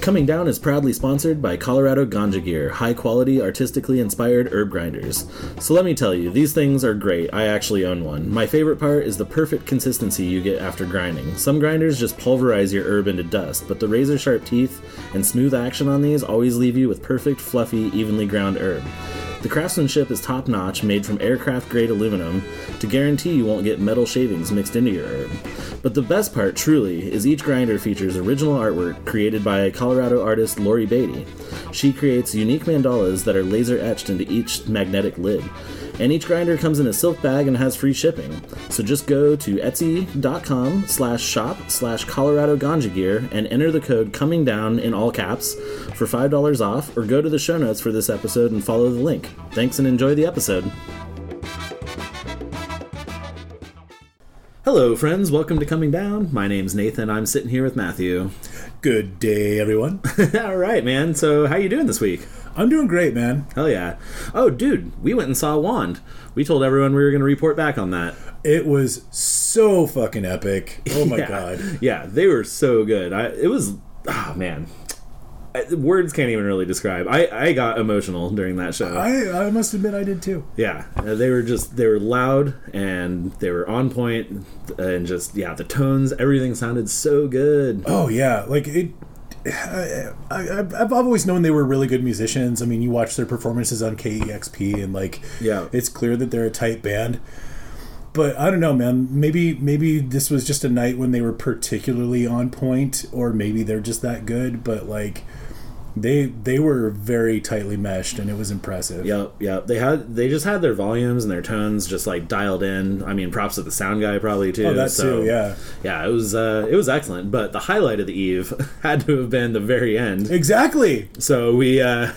Coming Down is proudly sponsored by Colorado Ganja Gear, high-quality, artistically inspired herb grinders. So let me tell you, these things are great. I actually own one. My favorite part is the perfect consistency you get after grinding. Some grinders just pulverize your herb into dust, but the razor-sharp teeth and smooth action on these always leave you with perfect, fluffy, evenly ground herb. The craftsmanship is top-notch, made from aircraft-grade aluminum to guarantee you won't get metal shavings mixed into your herb. But the best part, truly, is each grinder features original artwork created by Colorado artist Lori Beatty. She creates unique mandalas that are laser-etched into each magnetic lid. And each grinder comes in a silk bag and has free shipping. So just go to etsy.com/shop/Colorado Ganja Gear and enter the code Coming Down in all caps for $5 off, or go to the show notes for this episode and follow the link. Thanks and enjoy the episode. Hello, friends. Welcome to Coming Down. My name's Nathan. I'm sitting here with Matthew. Good day, everyone. All right, man. So how you doing this week? I'm doing great, man. Hell yeah. Oh, dude, we went and saw a wand. We told everyone we were going to report back on that. It was so fucking epic. Oh, my God. Yeah, they were so good. Man. Words can't even really describe. I got emotional during that show. I must admit I did too. Yeah, they were loud and they were on point, and just, the tones, everything sounded so good. Oh, yeah. Like, I've always known they were really good musicians. I mean, you watch their performances on KEXP and, it's clear that they're a tight band. But I don't know, man. Maybe this was just a night when they were particularly on point, or maybe they're just that good. But, they were very tightly meshed, and it was impressive. Yep. They just had their volumes and their tones just dialed in. I mean, props to the sound guy probably too. Oh, that too, yeah. Yeah, it was excellent. But the highlight of the eve had to have been the very end. Exactly. So I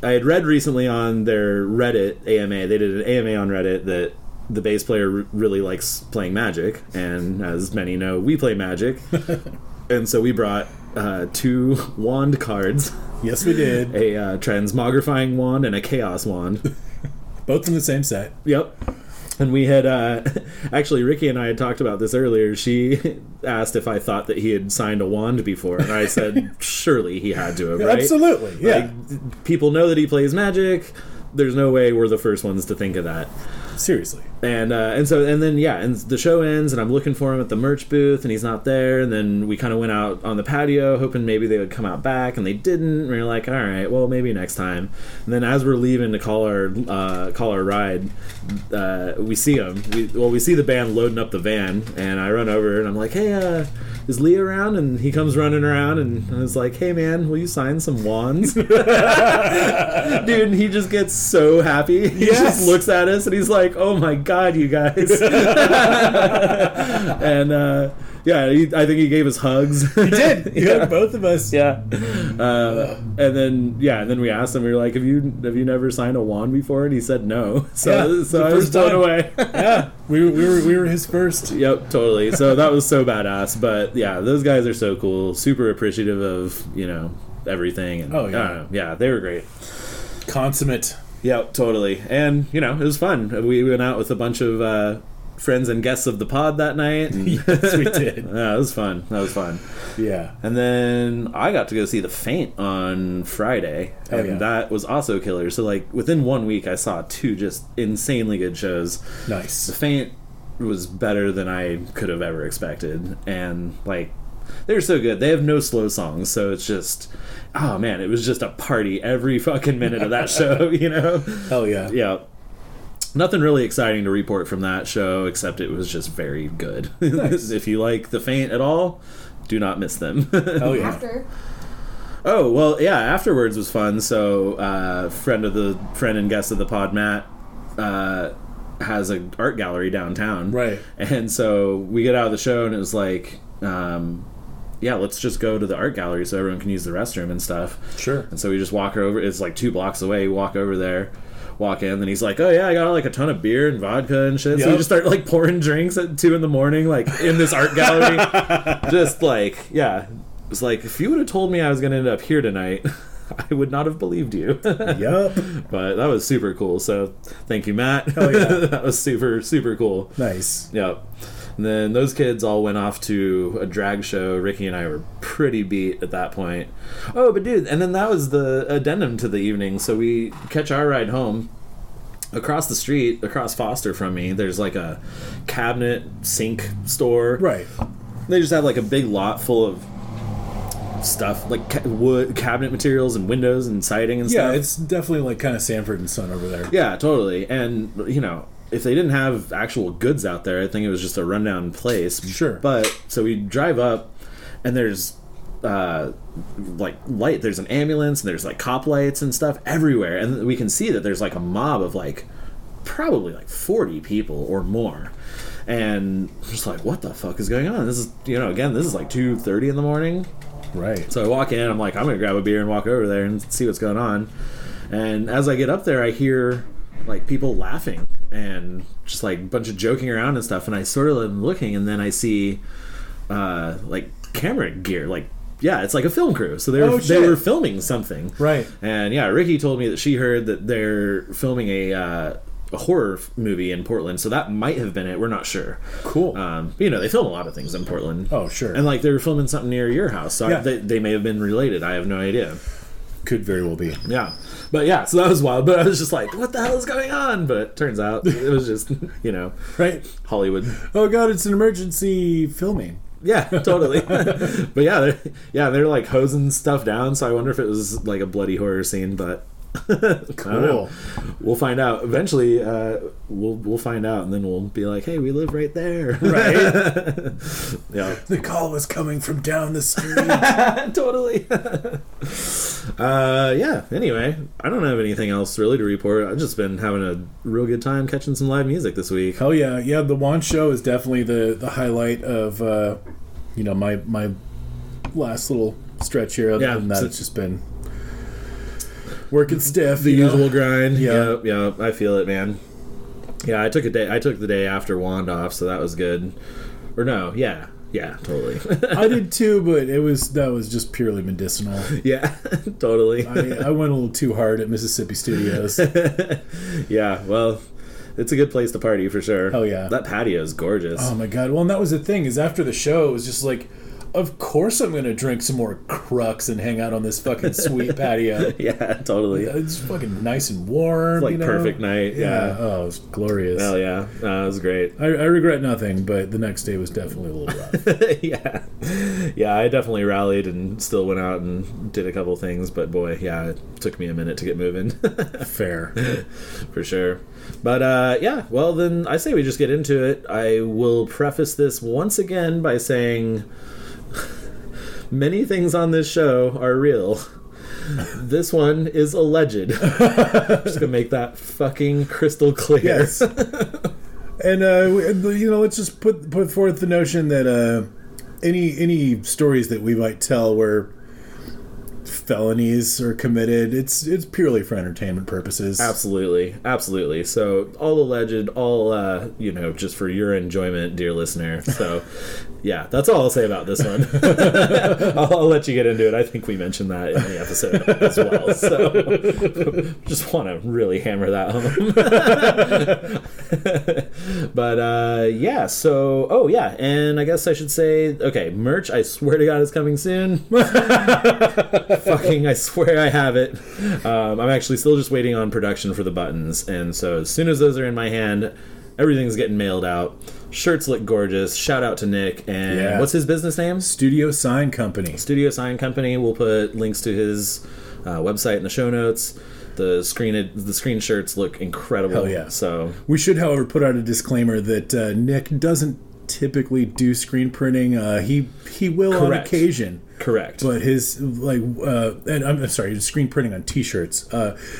had read recently on their Reddit AMA. They did an AMA on Reddit that the bass player really likes playing Magic, and as many know, we play Magic. And so we brought 2 wand cards. Yes, we did. A transmogrifying wand and a chaos wand. Both in the same set. Yep. And we had, actually, Ricky and I had talked about this earlier. She asked if I thought that he had signed a wand before, and I said, surely he had to have, right? Absolutely, yeah. People know that he plays Magic. There's no way we're the first ones to think of that. Seriously. And the show ends, and I'm looking for him at the merch booth, and he's not there. And then we kind of went out on the patio, hoping maybe they would come out back, and they didn't. And we were like, all right, well, maybe next time. And then as we're leaving to call our ride, we see him. We see the band loading up the van, and I run over, and I'm like, hey, is Lee around? And he comes running around, and I was like, hey, man, will you sign some wands? Dude, and he just gets so happy. He just looks at us, and he's like, oh my God, you guys. And I think he gave us hugs. He did. He hugged both of us. Yeah. And then we asked him, we were like, have you never signed a wand before? And he said no. So I was blown away. Yeah. We were his first. Yep, totally. So that was so badass. But yeah, those guys are so cool. Super appreciative of, everything. And, I don't know. Yeah, they were great. Consummate. Yep, totally. And, it was fun. We went out with a bunch of friends and guests of the pod that night. Yes, we did. Yeah, it was fun. That was fun. Yeah. And then I got to go see The Faint on Friday, and that was also killer. So, within 1 week, I saw 2 just insanely good shows. Nice. The Faint was better than I could have ever expected. And, they're so good. They have no slow songs, so it's just, oh man, it was just a party every fucking minute of that show, Hell yeah. Yeah. Nothing really exciting to report from that show, except it was just very good. Nice. If you like The Faint at all, do not miss them. Oh yeah. After. Oh, well, yeah, afterwards was fun. So, friend and guest of the pod, Matt, has an art gallery downtown. Right. And so we get out of the show, and it was like, let's just go to the art gallery so everyone can use the restroom and stuff. Sure. And so we just walk over. It's 2 blocks away. We walk over there, walk in, and he's like, oh yeah, I got a ton of beer and vodka and shit. Yep. So we just start pouring drinks at 2 a.m, in this art gallery. Just it's if you would have told me I was going to end up here tonight, I would not have believed you. Yep. But that was super cool. So thank you, Matt. Oh yeah. That was super, super cool. Nice. Yep. And then those kids all went off to a drag show. Ricky and I were pretty beat at that point. Oh, but dude, and then that was the addendum to the evening. So we catch our ride home. Across the street, across Foster from me, there's like a cabinet sink store. Right. They just have like a big lot full of stuff, like wood cabinet materials and windows and siding and stuff. Yeah, it's definitely like kind of Sanford and Son over there. Yeah, totally. And, you know, if they didn't have actual goods out there, I think it was just a rundown place. Sure. But, so we drive up, and there's like light, there's an ambulance and there's like cop lights and stuff everywhere, and we can see that there's like a mob of like probably like 40 people or more, and just like, what the fuck is going on? This is, you know, again, this is like 2:30 in the morning, right? So I walk in, I'm like, I'm gonna grab a beer and walk over there and see what's going on. And as I get up there, I hear like people laughing and just like a bunch of joking around and stuff, and I sort of am looking, and then I see like camera gear, like, yeah, it's like a film crew. So they were filming something. Right. And yeah, Ricky told me that she heard that they're filming a horror movie in Portland. So that might have been it. We're not sure. Cool. You know, they film a lot of things in Portland. Oh, sure. And like they were filming something near your house. So yeah. they may have been related. I have no idea. Could very well be. Yeah. But yeah, so that was wild. But I was just like, what the hell is going on? But turns out it was just, you know, right, Hollywood. Oh, God, it's an emergency filming. Yeah, totally. But they're like hosing stuff down, so I wonder if it was like a bloody horror scene, but cool. We'll find out eventually. We'll find out, and then we'll be like, hey, we live right there. Right. Yeah. The call was coming from down the street. Totally. Yeah, anyway, I don't have anything else really to report. I've just been having a real good time catching some live music this week. Hell yeah. Yeah, the Juan show is definitely the highlight of you know, my last little stretch here. Other than that, it's just been working stiff. The usual grind. Yeah. Yeah, I feel it, man. Yeah, I took the day after Wand off, so that was good. Or no, yeah, totally. I did too, but that was just purely medicinal. Yeah, totally. I went a little too hard at Mississippi Studios. Yeah, well, it's a good place to party for sure. Oh yeah, that patio is gorgeous. Oh my god. Well, and that was the thing, is after the show, it was just like, of course I'm gonna drink some more Crux and hang out on this fucking sweet patio. Yeah, totally. It's fucking nice and warm. It's like, you know? Perfect night. Yeah. Oh, it was glorious. Hell yeah. It was great. I regret nothing, but the next day was definitely a little rough. Yeah. Yeah, I definitely rallied and still went out and did a couple things, but boy, yeah, it took me a minute to get moving. Fair. For sure. But yeah, well then I say we just get into it. I will preface this once again by saying many things on this show are real. This one is alleged. Just gonna make that fucking crystal clear. Yes. And you know, let's just put forth the notion that any stories that we might tell where felonies are committed, it's purely for entertainment purposes. Absolutely. So all alleged, all you know, just for your enjoyment, dear listener. So yeah, that's all I'll say about this one. I'll let you get into it. I think we mentioned that in the episode as well. So just want to really hammer that home. But yeah, so and I guess I should say, okay, merch, I swear to God, is coming soon. Fucking, I swear I have it. I'm actually still just waiting on production for the buttons, and so as soon as those are in my hand, everything's getting mailed out. Shirts look gorgeous. Shout out to Nick. And what's his business name? Studio Sign Company. Studio Sign Company. We'll put links to his website in the show notes. The screen shirts look incredible. Hell yeah. So we should, however, put out a disclaimer that Nick doesn't typically do screen printing. He will on occasion. Correct. But his and I'm sorry, screen printing on T-shirts.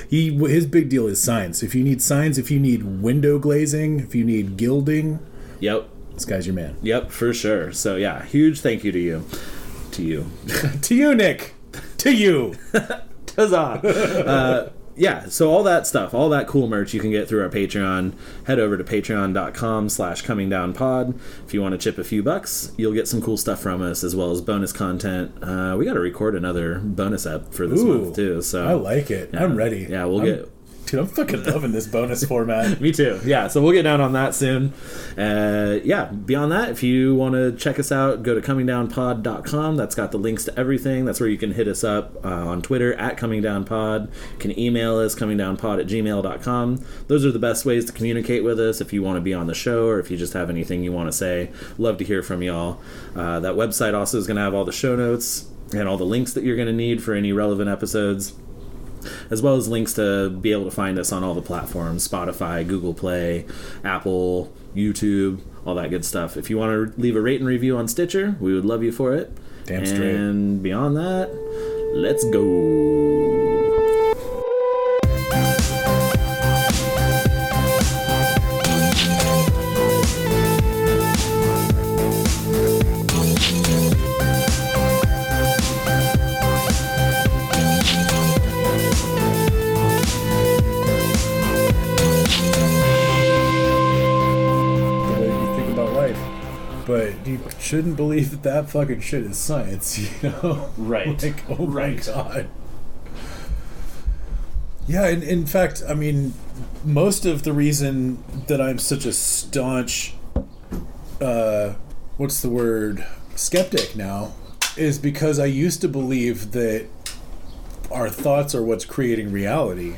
His big deal is signs. If you need signs, if you need window glazing, if you need gilding, yep, this guy's your man. Yep, for sure. So yeah, huge thank you to you, to you, Nick, to you. Huzzah! Yeah, so all that stuff, all that cool merch you can get through our Patreon. Head over to patreon.com/comingdownpod. If you want to chip a few bucks, you'll get some cool stuff from us, as well as bonus content. We got to record another bonus ep for this month, too. So I like it. Yeah, I'm ready. Yeah, Dude, I'm fucking loving this bonus format. Me too. Yeah, so we'll get down on that soon. Beyond that, if you want to check us out, go to comingdownpod.com. That's got the links to everything. That's where you can hit us up on Twitter at comingdownpod. You can email us, comingdownpod@gmail.com. Those are the best ways to communicate with us if you want to be on the show or if you just have anything you want to say. Love to hear from y'all. That website also is going to have all the show notes and all the links that you're going to need for any relevant episodes, as well as links to be able to find us on all the platforms: Spotify, Google Play, Apple, YouTube, all that good stuff. If you want to leave a rate and review on Stitcher, we would love you for it. Damn straight. And beyond that, let's go. But you shouldn't believe that fucking shit is science, you know? Right. Like, oh my God. Yeah, and in fact, I mean, most of the reason that I'm such a staunch, skeptic now, is because I used to believe that our thoughts are what's creating reality.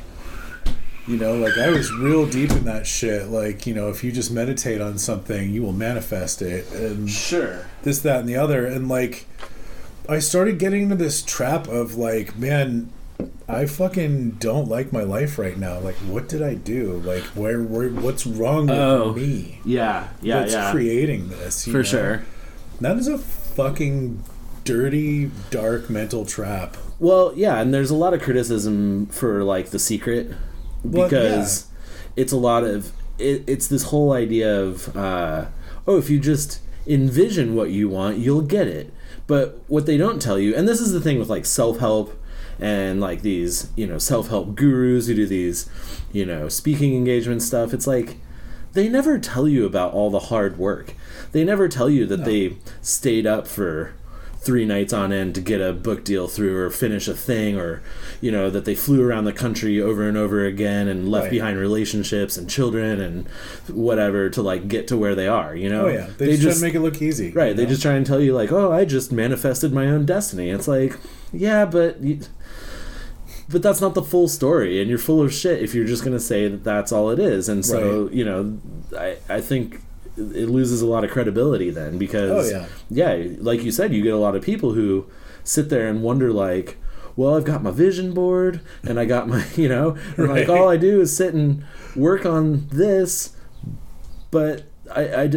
You know, like, I was real deep in that shit. Like, you know, if you just meditate on something, you will manifest it. And sure. This, that, and the other. And, like, I started getting into this trap of, like, man, I fucking don't like my life right now. Like, what did I do? Like, what's wrong with me? Yeah. What's creating this? For sure. That is a fucking dirty, dark mental trap. Well, yeah, and there's a lot of criticism for, like, The Secret. Because it's a lot of it's this whole idea of if you just envision what you want, you'll get it. But what they don't tell you, and this is the thing with, like, self-help and, like, these, you know, self-help gurus who do these, you know, speaking engagement stuff, it's like they never tell you about all the hard work. They never tell you that they stayed up for 3 nights on end to get a book deal through or finish a thing, or, you know, that they flew around the country over and over again and left behind relationships and children and whatever to, like, get to where they are, you know? Oh, yeah. They just try to make it look easy. Right. You know? They just try and tell you, like, oh, I just manifested my own destiny. It's like, yeah, but that's not the full story, and you're full of shit if you're just going to say that that's all it is. And so, you know, I think it loses a lot of credibility then, because like you said, you get a lot of people who sit there and wonder, like, well, I've got my vision board and I got my, you know, and like, all I do is sit and work on this, but I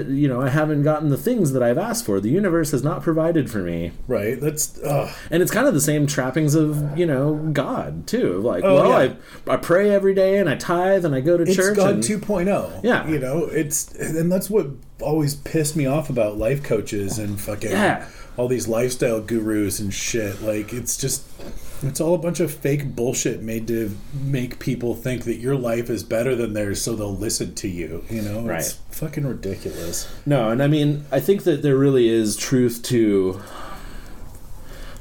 haven't gotten the things that I've asked for. The universe has not provided for me. Right. That's and it's kind of the same trappings of, you know, God too. Like, I pray every day and I tithe and I go to church. It's God 2.0. Yeah. You know, and that's what always pissed me off about life coaches and fucking all these lifestyle gurus and shit. Like, it's all a bunch of fake bullshit made to make people think that your life is better than theirs, so they'll listen to you, you know? Right. It's fucking ridiculous. No, and I mean, I think that there really is truth to,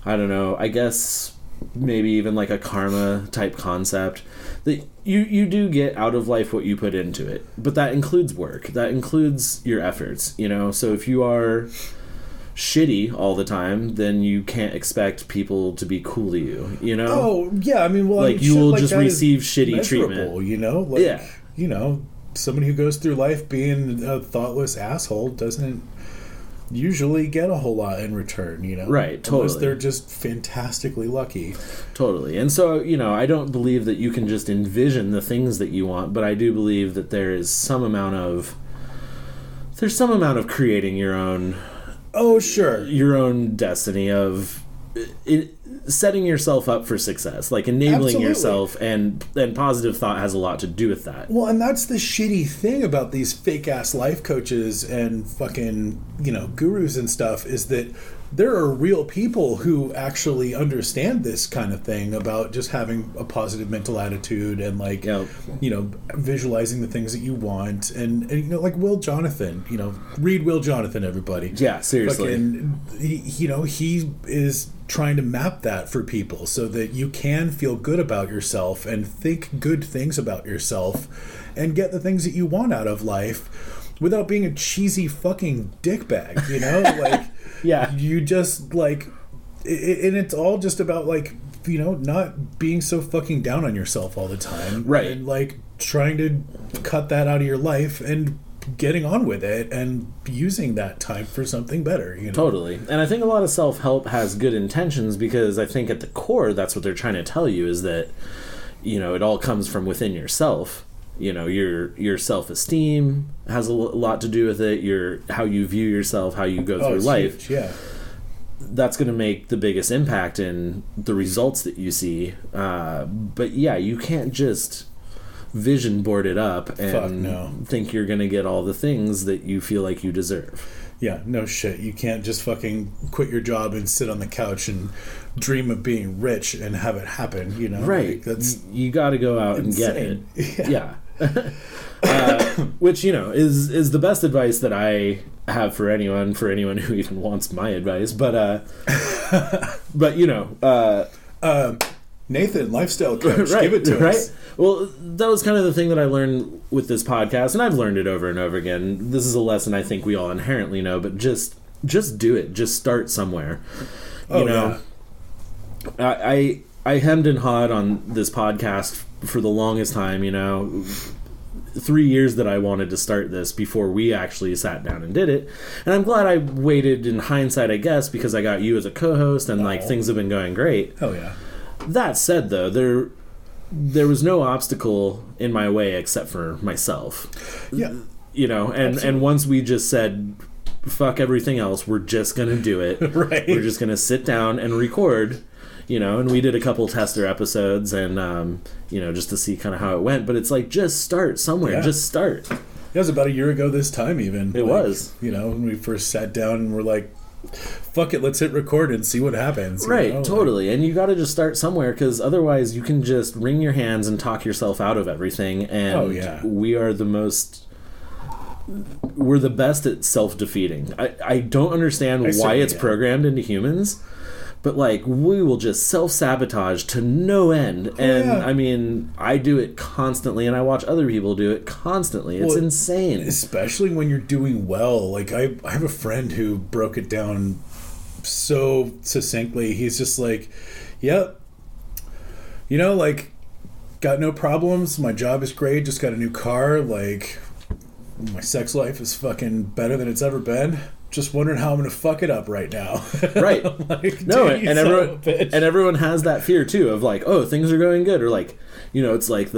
I don't know, I guess maybe even like a karma type concept, that you do get out of life what you put into it, but that includes work, that includes your efforts, you know? So if you are shitty all the time, then you can't expect people to be cool to you, you know? Oh, yeah, I mean, well, like, you will just receive shitty treatment, you know? Like, you know, somebody who goes through life being a thoughtless asshole doesn't usually get a whole lot in return, you know? Right, totally. Unless they're just fantastically lucky. Totally. And so, you know, I don't believe that you can just envision the things that you want, but I do believe that there's some amount of creating your own... Oh, sure. Your own destiny of setting yourself up for success, like enabling yourself, and positive thought has a lot to do with that. Well, and that's the shitty thing about these fake ass life coaches and fucking, you know, gurus and stuff, is that there are real people who actually understand this kind of thing about just having a positive mental attitude and, like, you know, visualizing the things that you want, and you know, like Will Jonathan, you know, read Will Jonathan, everybody. Yeah, seriously. Fucking, he is trying to map map that for people so that you can feel good about yourself and think good things about yourself and get the things that you want out of life without being a cheesy fucking dickbag, you know? Like, yeah. You just, like, and it's all just about, like, you know, not being so fucking down on yourself all the time. Right. And, like, trying to cut that out of your life and getting on with it and using that time for something better, you know? Totally. And I think a lot of self-help has good intentions, because I think at the core that's what they're trying to tell you, is that, you know, it all comes from within yourself. You know, your self-esteem has a lot to do with it, how you view yourself, how you go through life. Huge, yeah. That's going to make the biggest impact in the results that you see. But yeah, you can't just vision board it up and think you're going to get all the things that you feel like you deserve. Yeah, no shit. You can't just fucking quit your job and sit on the couch and dream of being rich and have it happen, you know? Right. Like, that's you got to go out insane. And get it. Yeah. Which, you know, is the best advice that I have for anyone who even wants my advice. But you know, Nathan, lifestyle coach, right, give it to us. Well, that was kind of the thing that I learned with this podcast, and I've learned it over and over again. This is a lesson I think we all inherently know, but just do it. Just start somewhere. You know, yeah. I hemmed and hawed on this podcast for the longest time, you know, 3 years that I wanted to start this before we actually sat down and did it. And I'm glad I waited, in hindsight, I guess, because I got you as a co-host and like things have been going great. Hell yeah. That said, though, there was no obstacle in my way except for myself. Yeah. You know, and once we just said, fuck everything else, we're just going to do it. Right. We're just going to sit down and record, you know, and we did a couple tester episodes and, you know, just to see kind of how it went. But it's like, just start somewhere. Yeah. Just start. It was about a year ago this time even. It was. You know, when we first sat down and we're like, fuck it, let's hit record and see what happens. Right, know? Totally. And you got to just start somewhere, because otherwise you can just wring your hands and talk yourself out of everything. And we're the best at self-defeating. I don't understand why it's programmed into humans, but like, we will just self-sabotage to no end. I mean, I do it constantly, and I watch other people do it constantly. It's insane. Especially when you're doing well. Like, I have a friend who broke it down so succinctly. He's just like, yep, you know, like, got no problems. My job is great. Just got a new car. Like, my sex life is fucking better than it's ever been. Just wondering how I'm going to fuck it up right now. Right. Like, no, and everyone has that fear too of like, oh, things are going good, or like, you know, it's like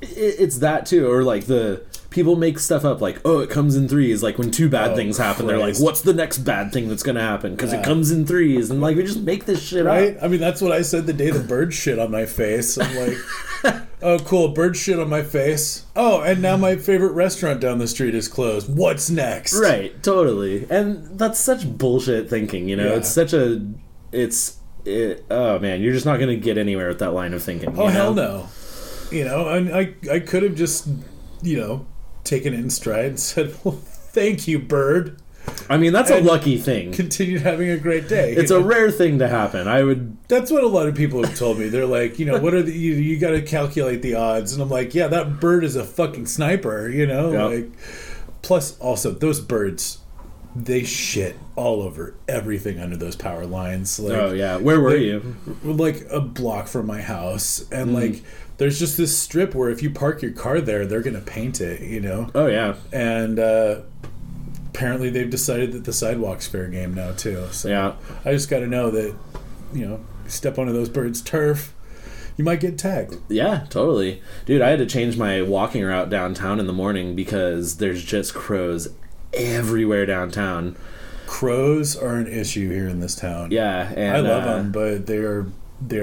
it's that too, or like the people make stuff up like, oh, it comes in threes. Like when two bad things happen, they're like, what's the next bad thing that's going to happen? Because it comes in threes, and like, we just make this shit up. I mean, that's what I said the day the bird shit on my face. I'm like, oh, cool, bird shit on my face. Oh, and now my favorite restaurant down the street is closed. What's next? Right, totally. And that's such bullshit thinking, you know? Yeah. Oh, man, you're just not going to get anywhere with that line of thinking. Oh, hell no. You know, and I could have just, you know, taken it in stride and said, well, thank you, bird. I mean, that's a lucky thing. Continued having a great day. It's a rare thing to happen. That's what a lot of people have told me. They're like, you know, what are you got to calculate the odds. And I'm like, yeah, that bird is a fucking sniper, you know? Yep. Like, plus, also, those birds, they shit all over everything under those power lines. Like, oh, yeah. Where were you? Like a block from my house. And, like, there's just this strip where if you park your car there, they're going to paint it, you know? Oh, yeah. And apparently they've decided that the sidewalk's fair game now, too. So yeah. I just got to know that, you know, step onto those birds' turf, you might get tagged. Yeah, totally. Dude, I had to change my walking route downtown in the morning because there's just crows everywhere downtown. Crows are an issue here in this town. Yeah. And I love them, but they're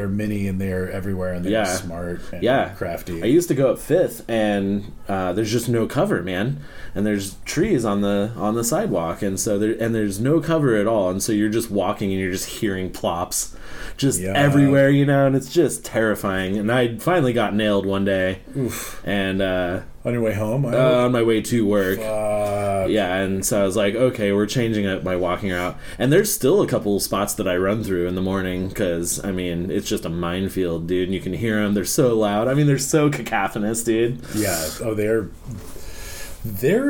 mini and they're everywhere and they're smart and crafty. I used to go up 5th and there's just no cover, man. And there's trees on the sidewalk, and so there's no cover at all, and so you're just walking and you're just hearing plops just everywhere, you know, and it's just terrifying. And I finally got nailed one day. Oof. And on your way home? On my way to work. Fuck. fuck. Yeah, and so I was like, okay, we're changing it by walking her out. And there's still a couple spots that I run through in the morning because, I mean, it's just a minefield, dude. And you can hear them. They're so loud. I mean, they're so cacophonous, dude. Yeah. Oh, they're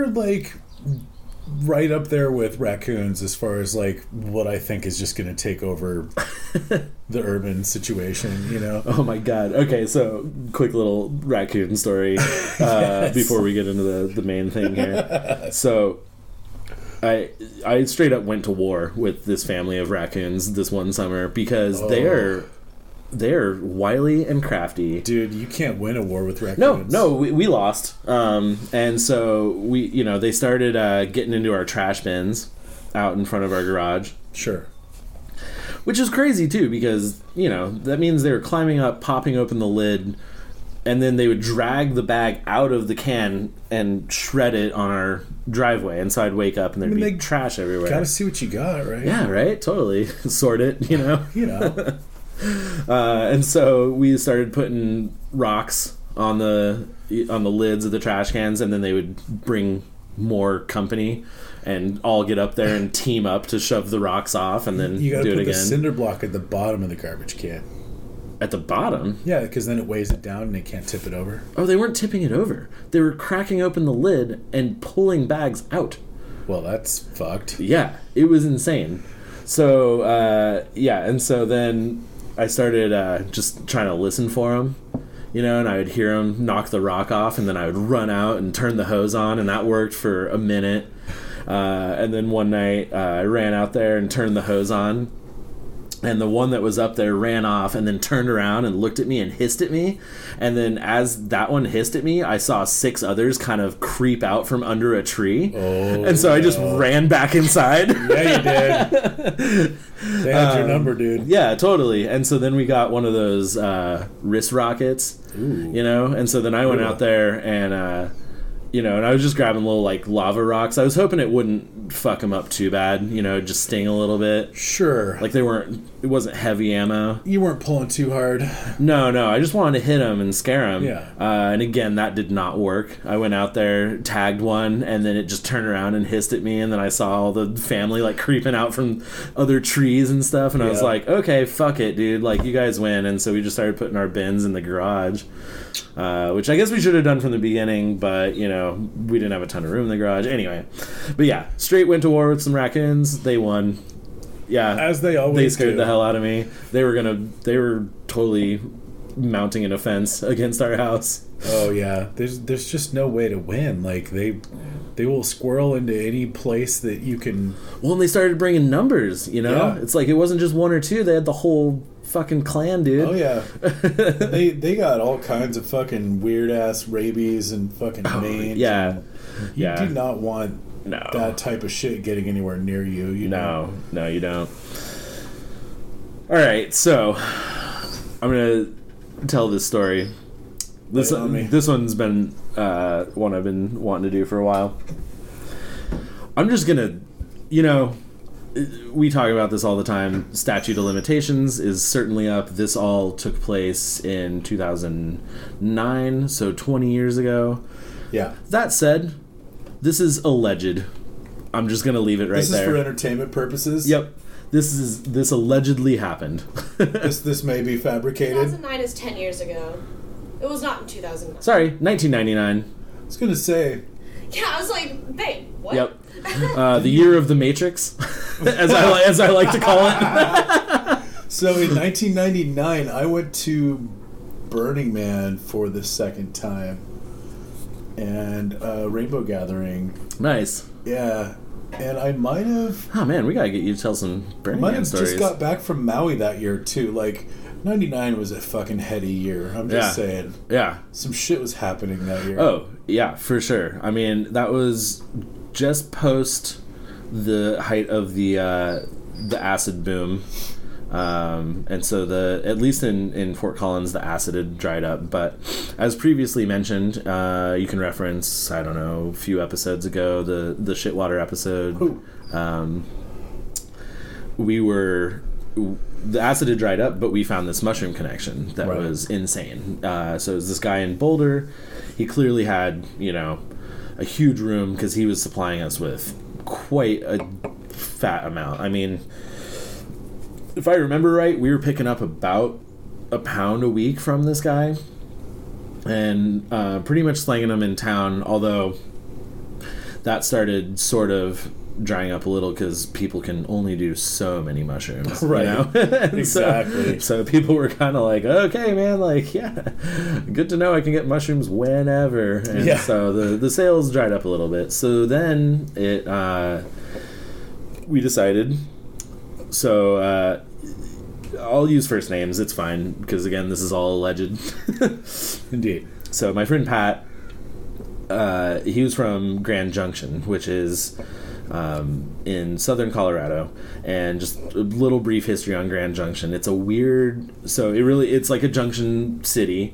like right up there with raccoons as far as like what I think is just going to take over the urban situation, you know? Oh my god. Okay, so quick little raccoon story Yes. before we get into the main thing here. So I straight up went to war with this family of raccoons this one summer because they're wily and crafty. Dude, you can't win a war with raccoons. No, we lost. And so they started getting into our trash bins out in front of our garage. Sure. Which is crazy too, because, that means they were climbing up, popping open the lid, and then they would drag the bag out of the can and shred it on our driveway. And so I'd wake up and there'd be trash everywhere. Gotta see what you got, right? Yeah, right? Totally. Sort it, You know. And so we started putting rocks on the lids of the trash cans, and then they would bring more company and all get up there and team up to shove the rocks off, and then you gotta do it put again. the cinder block at the bottom of the garbage can. At the bottom? Yeah, because then it weighs it down and they can't tip it over. Oh, they weren't tipping it over. They were cracking open the lid and pulling bags out. Well, that's fucked. Yeah, it was insane. So, and so then I started just trying to listen for them, and I would hear them knock the rock off, and then I would run out and turn the hose on, and that worked for a minute. And then one night I ran out there and turned the hose on, and the one that was up there ran off and then turned around and looked at me and hissed at me. And then as that one hissed at me, I saw 6 others kind of creep out from under a tree. Oh, and so I just ran back inside. Yeah, you did. They had your number, dude. Yeah, totally. And so then we got one of those wrist rockets, and so then I went out there and and I was just grabbing little like lava rocks. I was hoping it wouldn't fuck them up too bad, just sting a little bit. Sure. Like it wasn't heavy ammo. You weren't pulling too hard. No, I just wanted to hit them and scare them. Yeah. And again, that did not work. I went out there, tagged one, and then it just turned around and hissed at me, and then I saw all the family like creeping out from other trees and stuff, and I was like, okay, fuck it, dude, like you guys win. And so we just started putting our bins in the garage. Which I guess we should have done from the beginning, but, we didn't have a ton of room in the garage. Anyway. But yeah, straight went to war with some raccoons. They won. Yeah. As they always They scared do. the hell out of me. They were totally mounting an offense against our house. Oh, yeah. There's just no way to win. Like, they will squirrel into any place that you can... Well, and they started bringing numbers, Yeah. It's like it wasn't just one or two. They had the whole fucking clan, dude. Oh, yeah. they got all kinds of fucking weird-ass rabies and fucking mange. Yeah. You do not want that type of shit getting anywhere near you. No, you don't. All right, so I'm going to tell this story. This one's been one I've been wanting to do for a while. I'm just going to, we talk about this all the time. Statute of limitations is certainly up. This all took place in 2009, so 20 years ago. Yeah. That said, this is alleged. I'm just going to leave it right there. This is for entertainment purposes? Yep. This allegedly happened. This may be fabricated. 2009 is 10 years ago. It was not in 2009. Sorry, 1999. I was going to say... Yeah, I was like, babe, what? Yep. The year of the Matrix, as I like to call it. So in 1999, I went to Burning Man for the second time, and Rainbow Gathering. Nice. Yeah, and I might have. Oh man, we gotta get you to tell some Burning Man Man stories. Just got back from Maui that year too. Like 99 was a fucking heady year. I'm just saying. Yeah. Some shit was happening that year. Oh yeah, for sure. I mean, that was just post the height of the acid boom. And so at least in Fort Collins, the acid had dried up. But as previously mentioned, you can reference, I don't know, a few episodes ago, the Shitwater episode. The acid had dried up, but we found this mushroom connection that was insane. So it was this guy in Boulder. He clearly had, a huge room because he was supplying us with quite a fat amount. I mean, if I remember right, we were picking up about a pound a week from this guy, and pretty much slanging them in town, although that started sort of drying up a little because people can only do so many mushrooms, right? You know? Exactly. So people were kind of like, okay, man, like, yeah, good to know I can get mushrooms whenever. And so the sales dried up a little bit. So then we decided. So I'll use first names. It's fine because again, this is all alleged. Indeed. So my friend Pat, he was from Grand Junction, which is in southern Colorado, and just a little brief history on Grand Junction. It's a weird, it's like a junction city.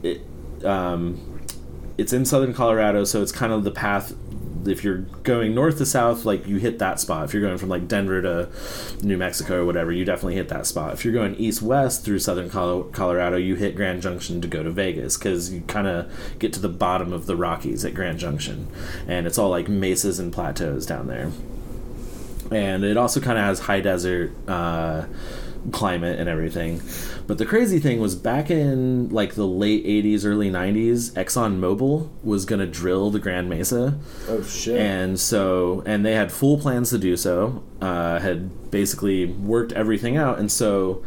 It's in southern Colorado, so it's kind of the path. If you're going north to south, like, you hit that spot. If you're going from like Denver to New Mexico or whatever, you definitely hit that spot. If you're going east-west through southern Colorado, you hit Grand Junction to go to Vegas, because you kind of get to the bottom of the Rockies at Grand Junction, and it's all like mesas and plateaus down there. And it also kind of has high desert climate and everything. But the crazy thing was, back in like the late 80s, early 90s, ExxonMobil was going to drill the Grand Mesa. Oh, shit. And they had full plans to do so, had basically worked everything out. And so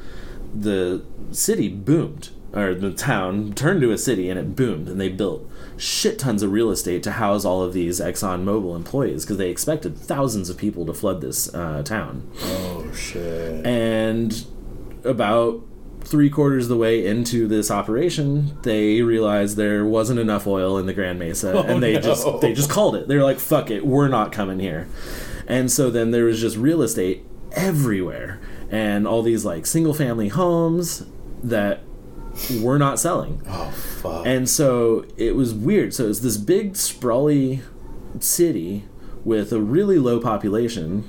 the city boomed, or the town turned to a city, and it boomed, and they built shit tons of real estate to house all of these ExxonMobil employees, because they expected thousands of people to flood this town. Oh, shit. And about 3/4 of the way into this operation, they realized there wasn't enough oil in the Grand Mesa, and they just called it. They were like, fuck it, we're not coming here. And so then there was just real estate everywhere, and all these like single family homes that were not selling. Oh, fuck. And so it was weird. So it's this big sprawly city with a really low population.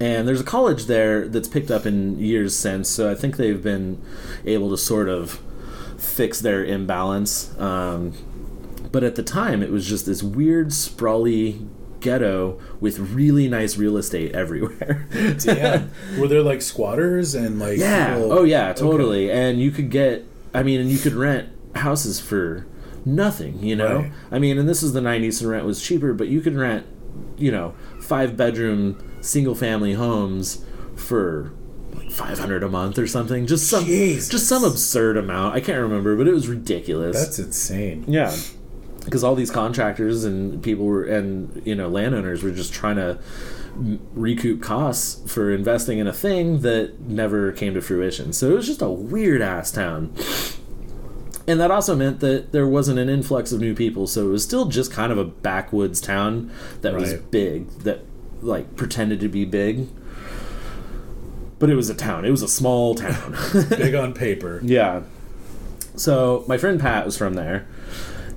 And there's a college there that's picked up in years since, so I think they've been able to sort of fix their imbalance. But at the time, it was just this weird, sprawly ghetto with really nice real estate everywhere. Damn. Were there like squatters and like... Yeah. people... Oh, yeah, totally. Okay. And you could rent houses for nothing, you know? Right. I mean, and this is the 90s, so rent was cheaper, but you could rent, 5-bedroom single family homes for like $500 a month or something. Just some absurd amount. I can't remember, but it was ridiculous. That's insane. Yeah. Because all these contractors and people were, and landowners were just trying to recoup costs for investing in a thing that never came to fruition. So it was just a weird ass town. And that also meant that there wasn't an influx of new people, so it was still just kind of a backwoods town that was big, that like pretended to be big. But it was a town. It was a small town. Big on paper. Yeah. So my friend Pat was from there,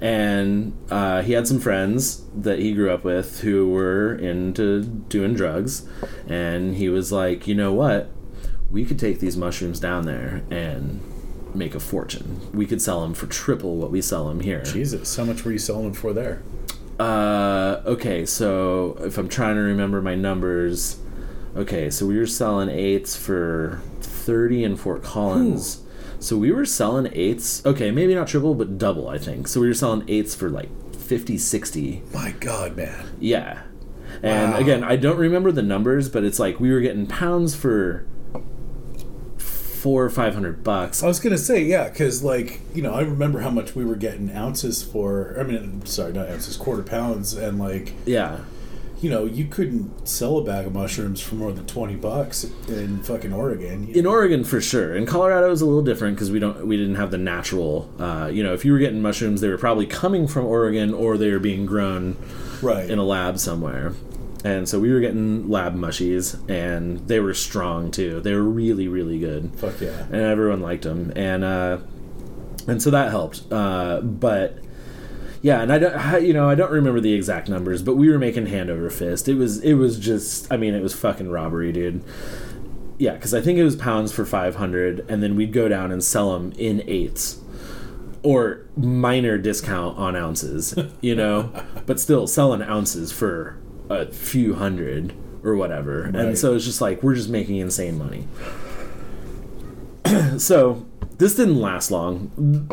and he had some friends that he grew up with who were into doing drugs, and he was like, you know what? We could take these mushrooms down there and make a fortune. We could sell them for triple what we sell them here. Jesus, how much were you selling them for there? Okay, so if I'm trying to remember my numbers, okay, so we were selling 8s for 30 in Fort Collins. Ooh. So we were selling 8s, okay, maybe not triple, but double, I think. So we were selling 8s for like 50, 60. My God, man. Yeah. And again, I don't remember the numbers, but it's like we were getting pounds for $400 or $500. I was gonna say, yeah, because I remember how much we were getting ounces for. I mean, sorry, not ounces, quarter pounds, and you couldn't sell a bag of mushrooms for more than $20 in fucking Oregon. In Oregon, for sure. In Colorado, it was a little different because we didn't have the natural. If you were getting mushrooms, they were probably coming from Oregon or they were being grown in a lab somewhere. And so we were getting lab mushies, and they were strong too. They were really, really good. Fuck yeah! And everyone liked them, and so that helped. But yeah, and I don't remember the exact numbers, but we were making hand over fist. It was just, it was fucking robbery, dude. Yeah, because I think it was pounds for $500, and then we'd go down and sell them in 8s. or minor discount on ounces, you know, but still selling ounces for a few hundred or whatever. Right. And so it's just like, we're just making insane money. So this didn't last long.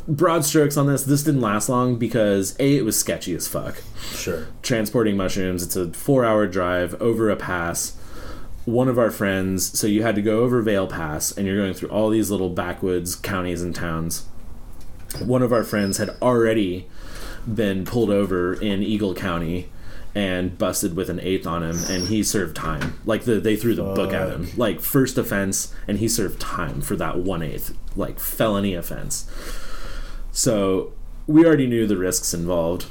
Broad strokes on this didn't last long because it was sketchy as fuck. Sure. Transporting mushrooms, it's a 4-hour drive over a pass. One of our friends, so you had to go over Vale Pass, and you're going through all these little backwoods counties and towns. One of our friends had already been pulled over in Eagle County and busted with an 8th on him, and he served time. Like, they threw the book at him. Like, first offense, and he served time for that 1/8, like, felony offense. So we already knew the risks involved.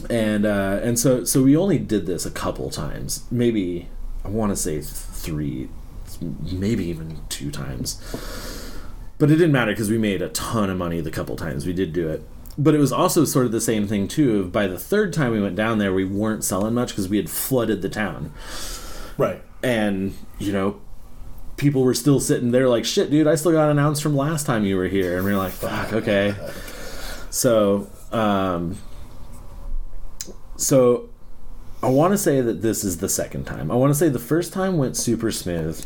And so we only did this a couple times. Maybe, I want to say 3, maybe even 2 times. But it didn't matter because we made a ton of money the couple times we did do it. But it was also sort of the same thing, too. By the 3rd time we went down there, we weren't selling much because we had flooded the town. Right. And, you know, people were still sitting there like, shit, dude, I still got an ounce from last time you were here. And we were like, fuck, okay. So I want to say that this is the 2nd time. I want to say the first time went super smooth.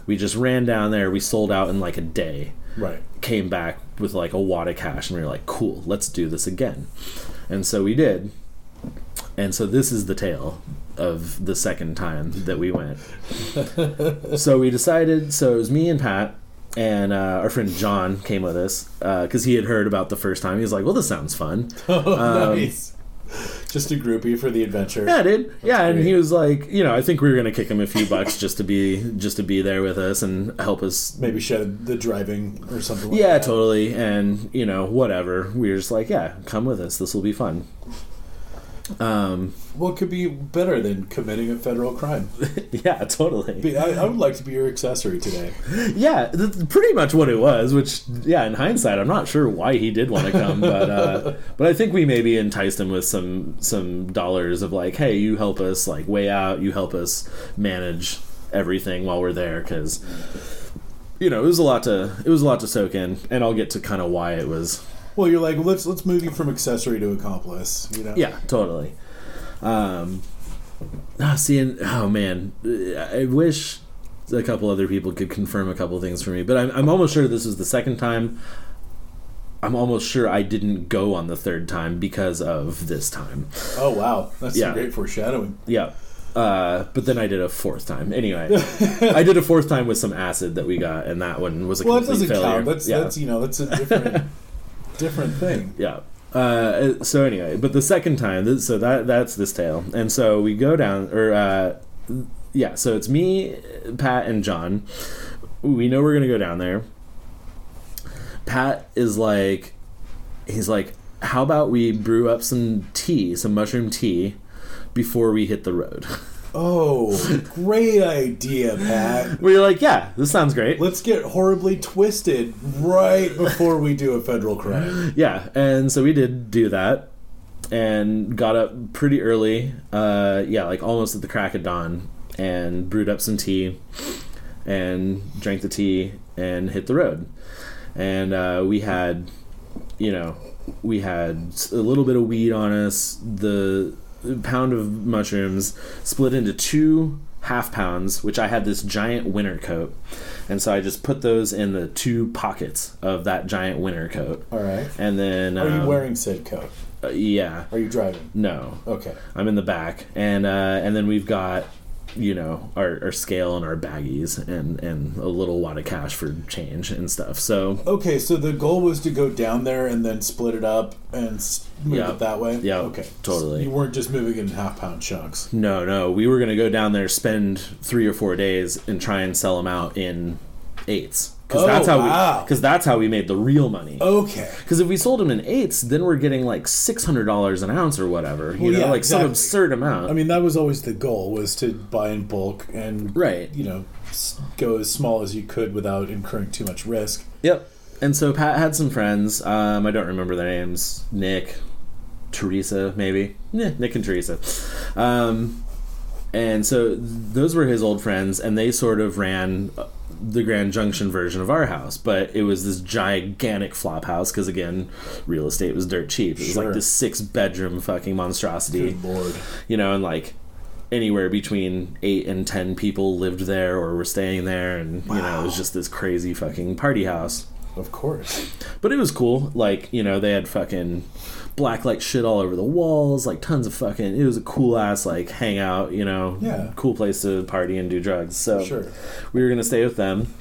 We just ran down there. We sold out in like a day. Right. Came back with like a wad of cash, and we were like, cool, let's do this again. And so we did. And so this is the tale of the 2nd time that we went. So we decided, so it was me and Pat, and our friend John came with us because he had heard about the first time. He was like, well, this sounds fun. Oh, nice. Just a groupie for the adventure. Yeah, dude. Yeah, and he was like, you know, I think we were gonna kick him a few bucks just to be there with us and help us. Maybe shed the driving or something like that. Yeah, that. Totally. And, you know, whatever. We were just like, yeah, come with us. This will be fun. What could be better than committing a federal crime? Yeah, totally. I would like to be your accessory today. Yeah, that's pretty much what it was, which, yeah, in hindsight, I'm not sure why he did want to come, but I think we maybe enticed him with some dollars of like, hey, you help us like weigh out, you help us manage everything while we're there, because, you know, it was a lot to soak in, and I'll get to kind of why it was. Well, you're like, let's move you from accessory to accomplice, you know? Yeah, totally. Oh man, I wish a couple other people could confirm a couple things for me, but I'm almost sure this was the 2nd time. I'm almost sure I didn't go on the 3rd time because of this time. Oh, wow. That's some great foreshadowing. Yeah. But then I did a 4th time. Anyway, I did a 4th time with some acid that we got, and that one was a complete failure. Count. That's you know, that's a different thing. Yeah. So anyway, but the 2nd time, so that's this tale. And so we go down, so it's me, Pat, and John. We know we're going to go down there. Pat is like, he's like, how about we brew up some mushroom tea, before we hit the road? Oh, great idea, Pat. We're like, yeah, this sounds great. Let's get horribly twisted right before we do a federal crime. Yeah, and so we did do that and got up pretty early, like almost at the crack of dawn, and brewed up some tea and drank the tea and hit the road. And we had a little bit of weed on us, the pound of mushrooms split into 2 half pounds, which I had this giant winter coat, and so I just put those in the 2 pockets of that giant winter coat. All right. And then are you wearing said coat? Yeah. Are you driving? No. Okay. I'm in the back, and then we've got, you know, our scale and our baggies and a little wad of cash for change and stuff. So okay, so the goal was to go down there and then split it up and move it that way? Yeah, okay. Totally. So you weren't just moving in half-pound chunks? No. We were going to go down there, spend 3 or 4 days, and try and sell them out in 8s. Because that's how we made the real money. Okay. Because if we sold them in 8s, then we're getting like $600 an ounce or whatever. Some absurd amount. I mean, that was always the goal, was to buy in bulk and you know, go as small as you could without incurring too much risk. Yep. And so Pat had some friends. I don't remember their names. Nick, Teresa, maybe. Yeah, Nick and Teresa. And so those were his old friends, and they sort of ran the Grand Junction version of our house, but it was this gigantic flop house because, again, real estate was dirt cheap. It was like this 6-bedroom fucking monstrosity. Good Lord. You know, and like anywhere between 8 and 10 people lived there or were staying there, and you know, it was just this crazy fucking party house. Of course. But it was cool. Like, you know, they had fucking blacklight shit all over the walls, like tons of fucking, it was a cool ass like hangout, you know, cool place to party and do drugs. So we were gonna stay with them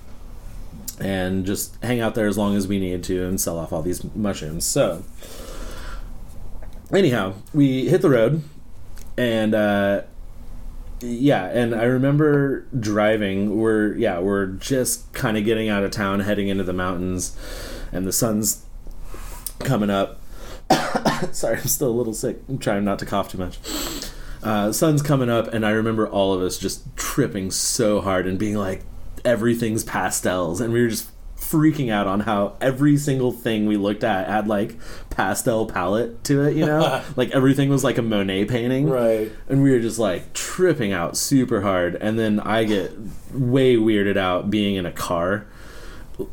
and just hang out there as long as we needed to and sell off all these mushrooms. So anyhow, we hit the road, and and I remember driving. We're just kind of getting out of town, heading into the mountains, and the sun's coming up. Sorry, I'm still a little sick. I'm trying not to cough too much. Sun's coming up, and I remember all of us just tripping so hard and being like, everything's pastels, and we were just freaking out on how every single thing we looked at had like pastel palette to it, you know? Like everything was like a Monet painting. Right. And we were just like tripping out super hard, and then I get way weirded out being in a car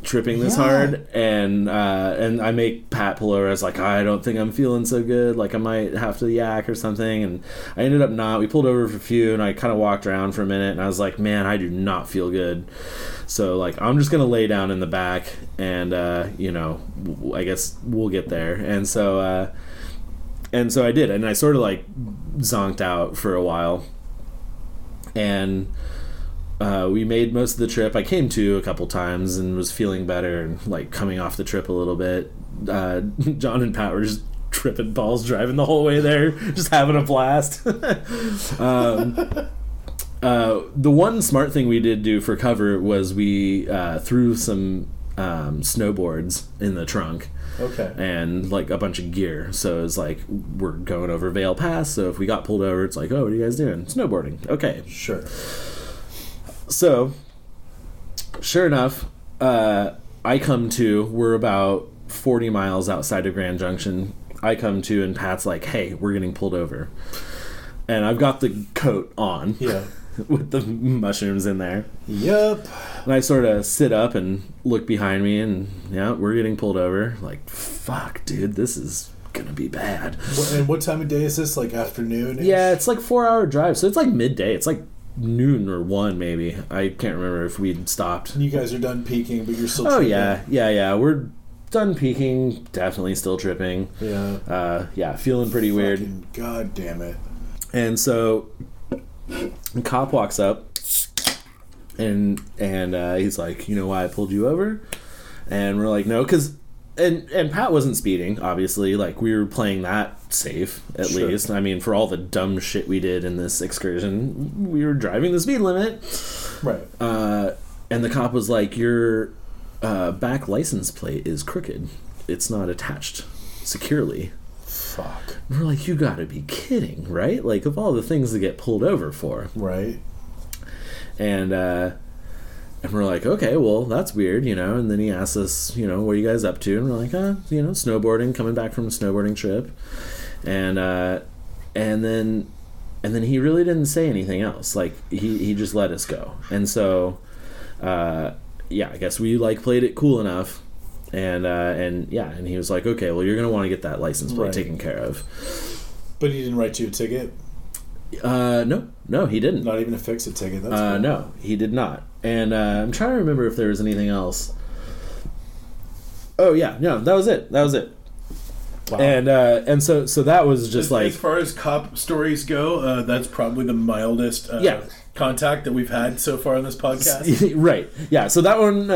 tripping this hard, and I make Pat pull over. I was like, I don't think I'm feeling so good, like I might have to yak or something, and I ended up not. We pulled over for a few, and I kind of walked around for a minute, and I was like, man, I do not feel good. So like, I'm just gonna lay down in the back, and you know, I guess we'll get there. And so I did, and I sort of like zonked out for a while, and we made most of the trip. I came to a couple times and was feeling better and like coming off the trip a little bit. John and Pat were just tripping balls driving the whole way there, just having a blast. The one smart thing we did do for cover was we threw some snowboards in the trunk. Okay. And like a bunch of gear. So it's like, we're going over Vale Pass, so if we got pulled over, it's like, oh, what are you guys doing? Snowboarding. Okay. Sure. So, sure enough, I come to, we're about 40 miles outside of Grand Junction. I come to, and Pat's like, hey, we're getting pulled over. And I've got the coat on. Yeah. With the mushrooms in there. Yep. And I sort of sit up and look behind me, and yeah, we're getting pulled over. Like, fuck, dude, this is gonna be bad. And what time of day is this? Like afternoon? Yeah, it's like 4-hour drive, so it's like midday. It's like noon or 1 maybe. I can't remember if we'd stopped. And you guys are done peaking, but you're still tripping. Yeah. We're done peaking, definitely still tripping. Yeah. Feeling pretty weird. God damn it. And so the cop walks up, and he's like, you know why I pulled you over? And we're like, no, because and Pat wasn't speeding, obviously. Like, we were playing that safe, at least. I mean, for all the dumb shit we did in this excursion, we were driving the speed limit. Right. And the cop was like, your back license plate is crooked. It's not attached securely. Fuck. And we're like, you gotta be kidding, right? Like, of all the things to get pulled over for. Right. And we're like, okay, well, that's weird, you know. And then he asks us, you know, what are you guys up to? And we're like, you know, snowboarding, coming back from a snowboarding trip. And then he really didn't say anything else. Like, he just let us go. And so, I guess we like played it cool enough. And he was like, okay, well, you're gonna want to get that license plate taken care of. But he didn't write you a ticket? No, he didn't. Not even a fix-it ticket. That's cool. No, he did not. And I'm trying to remember if there was anything else. Oh yeah, no, that was it. Wow. And so that was just like, as far as cop stories go, that's probably the mildest contact that we've had so far on this podcast. Right. Yeah. So that one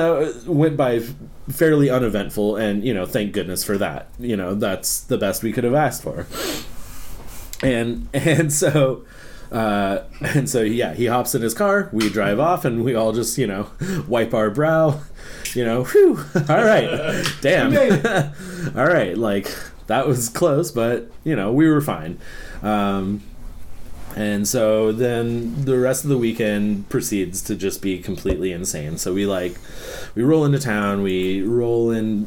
went by fairly uneventful, and you know, thank goodness for that. You know, that's the best we could have asked for. And so he hops in his car, we drive off, and we all just, you know, wipe our brow, you know, whew, all right, damn, all right, like, that was close, but, you know, we were fine. And so then the rest of the weekend proceeds to just be completely insane. So we roll into town, we roll into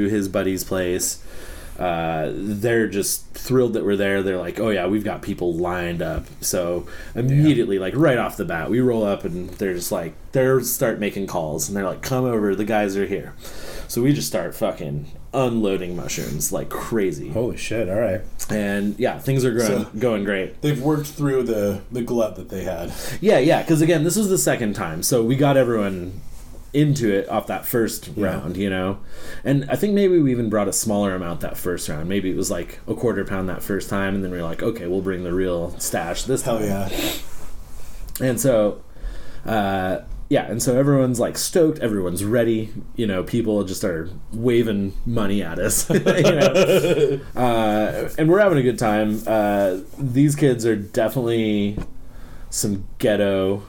his buddy's place. they're just thrilled that we're there. They're like, oh yeah, we've got people lined up. So immediately, like right off the bat, we roll up and they're just like, they start making calls and they're like, come over, the guys are here. So we just start fucking unloading mushrooms like crazy. Holy shit, all right. And yeah, things are going great. They've worked through the glut that they had. Yeah, because again, this was the second time. So we got everyone into it off that first round, you know? And I think maybe we even brought a smaller amount that first round. Maybe it was like a quarter pound that first time, and then we were like, okay, we'll bring the real stash this time. Hell yeah. And so, and so everyone's like stoked, everyone's ready, you know, people just are waving money at us, you know? And we're having a good time. These kids are definitely some ghetto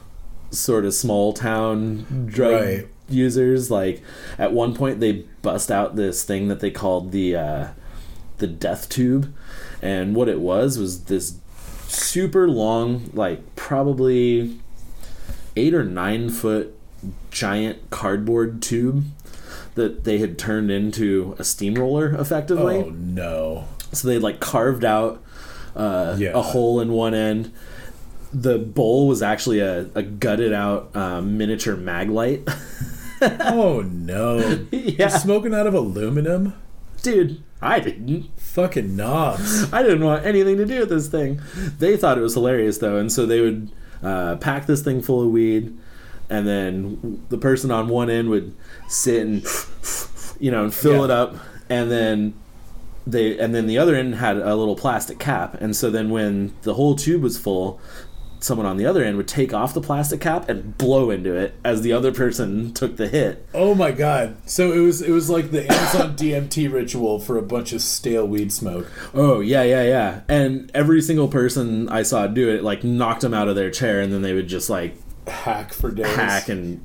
sort of small town drug users. Like at one point they bust out this thing that they called the death tube, and what it was this super long, like probably 8 or 9 foot giant cardboard tube that they had turned into a steamroller effectively. Oh no. So they like carved out a hole in one end. The bowl was actually a gutted out miniature mag light. Oh no. Yeah. Smoking out of aluminum? Dude, I didn't. Fucking knobs. I didn't want anything to do with this thing. They thought it was hilarious though, and so they would pack this thing full of weed, and then the person on one end would sit and and fill it up, and then the other end had a little plastic cap, and so then when the whole tube was full, someone on the other end would take off the plastic cap and blow into it as the other person took the hit. Oh my god. So it was like the Amazon DMT ritual for a bunch of stale weed smoke. Oh, yeah. And every single person I saw do it, like, knocked them out of their chair, and then they would just, like, hack for days. Hack and,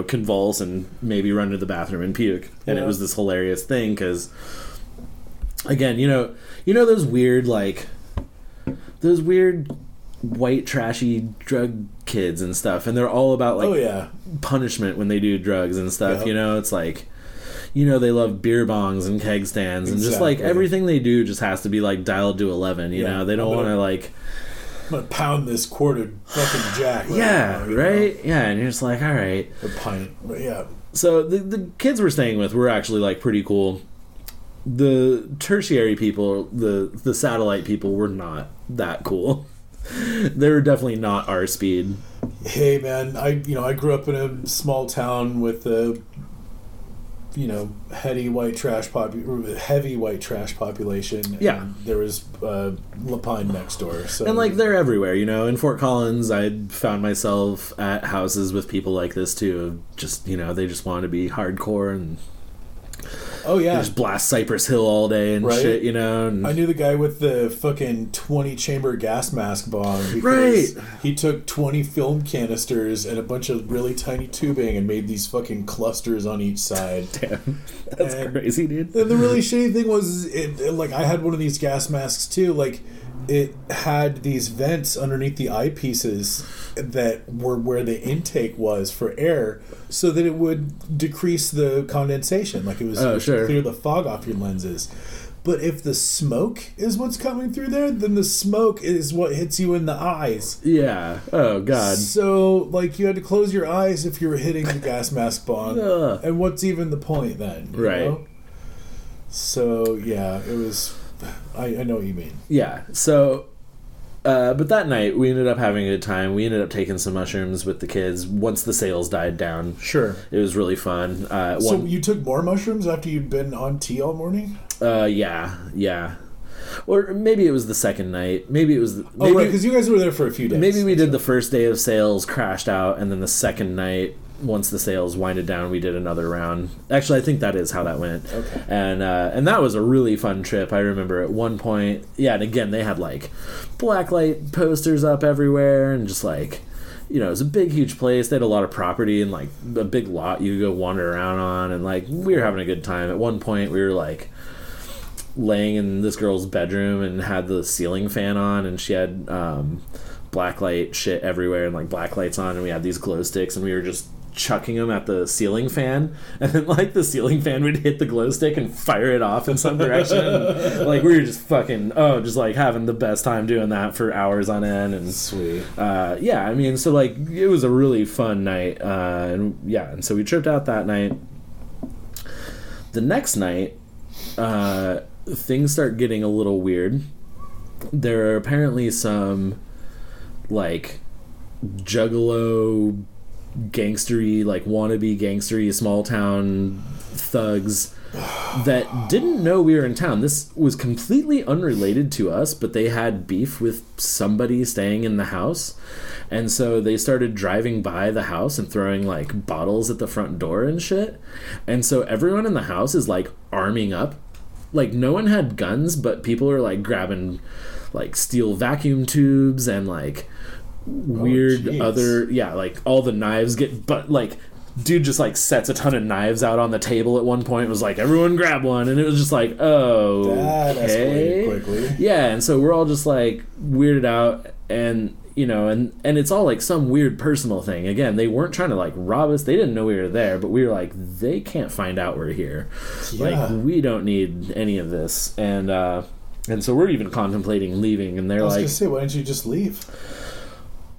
convulse and maybe run to the bathroom and puke. And it was this hilarious thing because, again, you know those weird, white trashy drug kids and stuff, and they're all about punishment when they do drugs and stuff. It's like, they love beer bongs and keg stands, and just like everything they do just has to be like dialed to 11. You know, they don't want to like, I'm gonna pound this quarter fucking jack. Right. Yeah, and you're just like, all right, a pint. Yeah. So the kids we're staying with were actually like pretty cool. The tertiary people, the satellite people, were not that cool. They were definitely not our speed. Hey man, I grew up in a small town with a heavy white trash population. Yeah, and there was Lapine next door. So and like they're everywhere. In Fort Collins, I found myself at houses with people like this too. Just they just want to be hardcore and. Oh yeah, just blast Cypress Hill all day and shit, And I knew the guy with the fucking 20 chamber gas mask bong because he took 20 film canisters and a bunch of really tiny tubing and made these fucking clusters on each side. Damn, that's crazy, dude. And the really shitty thing was, I had one of these gas masks too. Like, it had these vents underneath the eyepieces that were where the intake was for air, so that it would decrease the condensation. Like it was clear the fog off your lenses. But if the smoke is what's coming through there, then the smoke is what hits you in the eyes. Yeah. Oh god. So like you had to close your eyes if you were hitting the gas mask bong. And what's even the point then? You know? So yeah, it was. I know what you mean. Yeah. So, but that night we ended up having a good time. We ended up taking some mushrooms with the kids once the sales died down. Sure. It was really fun. So you took more mushrooms after you'd been on tea all morning? Yeah. Or maybe it was the second night. Maybe it was... because you guys were there for a few days. Maybe we did the first day of sales, crashed out, and then the second night... Once the sales winded down, we did another round. Actually, I think that is how that went. Okay. And that was a really fun trip. I remember at one point, and again, they had like blacklight posters up everywhere, and just like, it was a big, huge place. They had a lot of property and like a big lot you could go wander around on, and like we were having a good time. At one point, we were like laying in this girl's bedroom and had the ceiling fan on, and she had blacklight shit everywhere and like black lights on, and we had these glow sticks, and we were just chucking them at the ceiling fan, and then like the ceiling fan would hit the glow stick and fire it off in some direction. And, like we were just fucking just like having the best time doing that for hours on end. And sweet. Yeah, I mean, so like it was a really fun night, and so we tripped out that night. The next night, things start getting a little weird. There are apparently some like juggalo gangstery, like wannabe gangstery small town thugs that didn't know we were in town. This was completely unrelated to us, but they had beef with somebody staying in the house, and so they started driving by the house and throwing like bottles at the front door and shit. And so everyone in the house is like arming up. Like no one had guns, but people are like grabbing like steel vacuum tubes and like weird like all the knives but like dude just like sets a ton of knives out on the table at one point. It was like, everyone grab one, and it was just like, oh, that escalated quickly. Yeah, and so we're all just like weirded out, and you know, and it's all like some weird personal thing. Again, they weren't trying to like rob us, they didn't know we were there, but we were like, they can't find out we're here. Like we don't need any of this. And so we're even contemplating leaving, and they're like, I was gonna say, why don't you just leave?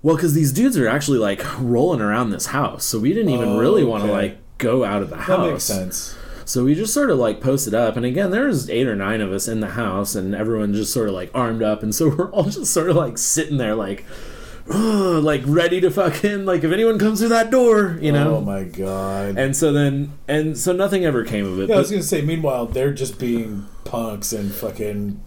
Well, because these dudes are actually like rolling around this house, so we didn't even really want to like go out of the house. That makes sense. So we just sort of like posted up, and again, there's 8 or 9 of us in the house, and everyone just sort of like armed up, and so we're all just sort of like sitting there like, like ready to fucking, like, if anyone comes through that door, you know. Oh my god. And so nothing ever came of it. Yeah, I was gonna say, meanwhile they're just being punks and fucking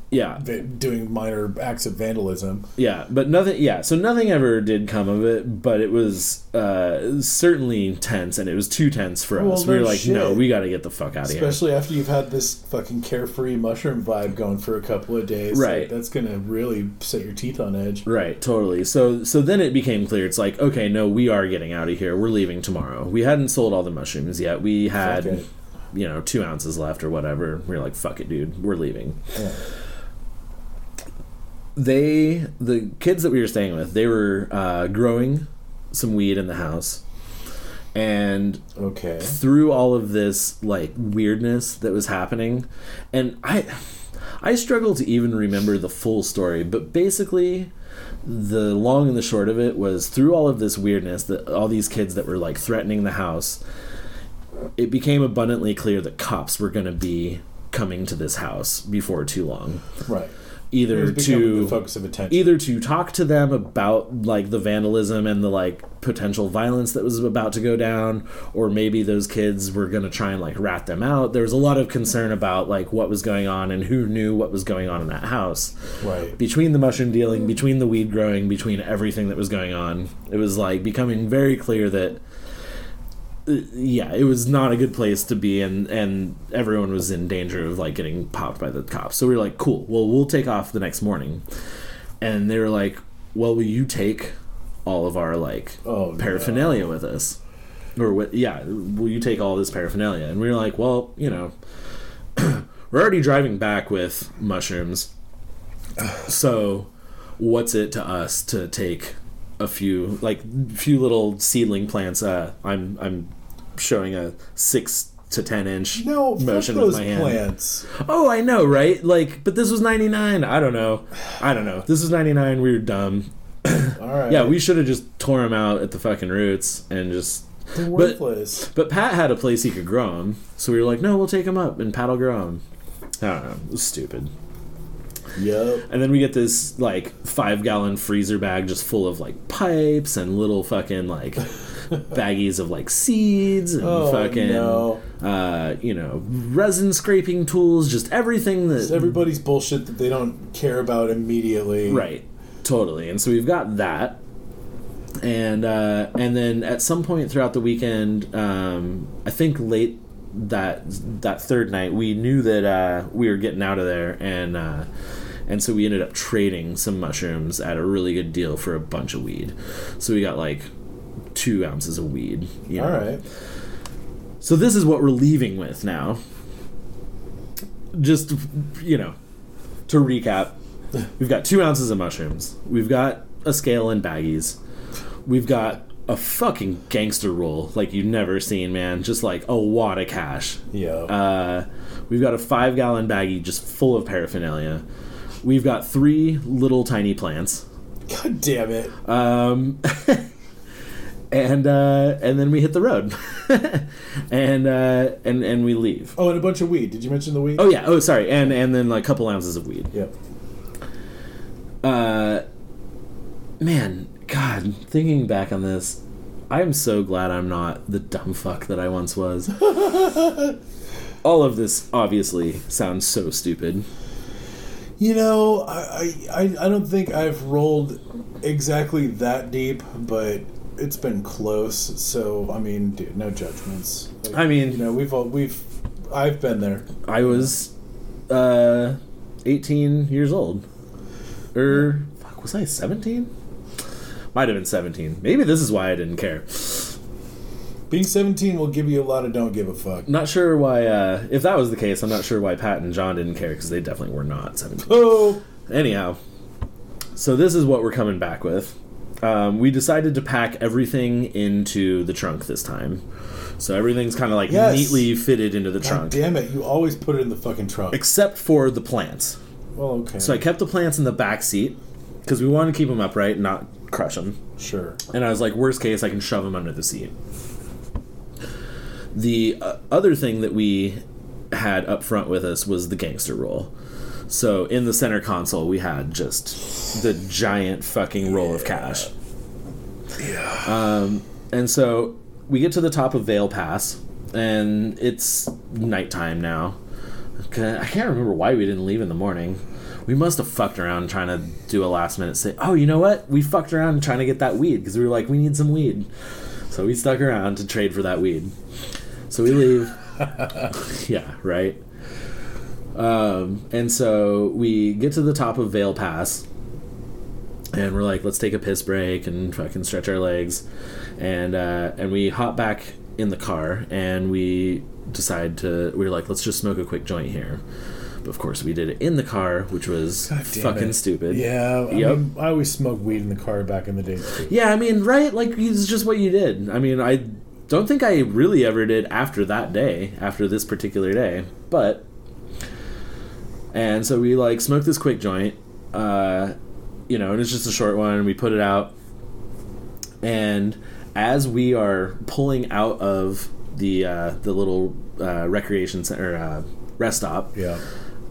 doing minor acts of vandalism. Yeah, but nothing ever did come of it, but it was certainly tense, and it was too tense for us. We were like, no, we got to get the fuck out of here. Especially after you've had this fucking carefree mushroom vibe going for a couple of days. Right. Like, that's gonna really set your teeth on edge. Right, totally. So then it became clear. It's like, okay, no, we are getting out of here. We're leaving tomorrow. We hadn't sold all the mushrooms yet. We had 2 ounces left or whatever. We were like, fuck it, dude. We're leaving. Yeah. The kids that we were staying with, they were growing some weed in the house, and through all of this like weirdness that was happening, and I struggle to even remember the full story, but basically the long and the short of it was, through all of this weirdness, that all these kids that were like threatening the house, it became abundantly clear that cops were going to be coming to this house before too long. Right. Either to the focus of attention. Either to talk to them about like the vandalism and the like potential violence that was about to go down, or maybe those kids were going to try and like rat them out. There was a lot of concern about like what was going on and who knew what was going on in that house. Right. Between the mushroom dealing, between the weed growing, between everything that was going on, it was like becoming very clear that it was not a good place to be, and everyone was in danger of like getting popped by the cops. So we were like, cool, well, we'll take off the next morning. And they were like, well, will you take all of our like paraphernalia with us? Or will you take all this paraphernalia? And we were like, well, we're already driving back with mushrooms, so what's it to us to take a few little seedling plants? I'm showing a 6 to 10 inch motion with my hand. Plants. Oh, I know, right? Like, but this was 99. I don't know. This was 99. We were dumb. All right. Yeah, we should have just tore them out at the fucking roots and just. They're worthless. But Pat had a place he could grow them, so we were like, no, we'll take them up and Pat will grow them. I don't know. It was stupid. Yep. And then we get this like 5-gallon freezer bag just full of like pipes and little fucking like baggies of like seeds and resin scraping tools, just everything that everybody's bullshit that they don't care about immediately. Right. Totally. And so we've got that. And then at some point throughout the weekend, I think late that third night, we knew that we were getting out of there, and so we ended up trading some mushrooms at a really good deal for a bunch of weed. So we got like 2 ounces of weed. All right. So this is what we're leaving with now. Just, to recap, we've got 2 ounces of mushrooms. We've got a scale and baggies. We've got a fucking gangster roll like you've never seen, man. Just like a wad of cash. Yeah. We've got a 5-gallon baggie just full of paraphernalia. We've got 3 little tiny plants. God damn it. And then we hit the road. and we leave. Oh, and a bunch of weed. Did you mention the weed? Oh yeah. Oh, sorry. And then like a couple ounces of weed. Yep. Man, God, thinking back on this, I am so glad I'm not the dumb fuck that I once was. All of this obviously sounds so stupid. You know, I don't think I've rolled exactly that deep, but it's been close. So I mean, dude, no judgments. Like, I mean, you know, I've been there. I was 18 years old. Fuck, was I 17? Might have been 17. Maybe this is why I didn't care. Being 17 will give you a lot of don't give a fuck. Not sure why, if that was the case, I'm not sure why Pat and John didn't care, because they definitely were not 17. Oh! Anyhow, so this is what we're coming back with. We decided to pack everything into the trunk this time. So everything's kind of like neatly fitted into the trunk. Damn it, you always put it in the fucking trunk. Except for the plants. Well, okay. So I kept the plants in the back seat, because we wanted to keep them upright and not crush them. Sure. And I was like, worst case, I can shove them under the seat. The other thing that we had up front with us was the gangster roll. So in the center console, we had just the giant fucking roll of cash. Yeah. And so we get to the top of Vale Pass, and it's nighttime now. I can't remember why we didn't leave in the morning. We must have fucked around trying to do a last minute say, oh, you know what? We fucked around trying to get that weed, because we were like, we need some weed. So we stuck around to trade for that weed. So we leave. Yeah, right? And so we get to the top of Vale Pass, and we're like, let's take a piss break and fucking stretch our legs. And we hop back in the car, and we were like, let's just smoke a quick joint here. But of course we did it in the car, which was fucking stupid. Yeah. I mean, I always smoked weed in the car back in the day too. Yeah, I mean, right? Like, it's just what you did. I mean, I don't think I really ever did after that day, after this particular day. And so we like smoked this quick joint, and it's just a short one, and we put it out. And as we are pulling out of the little recreation center rest stop,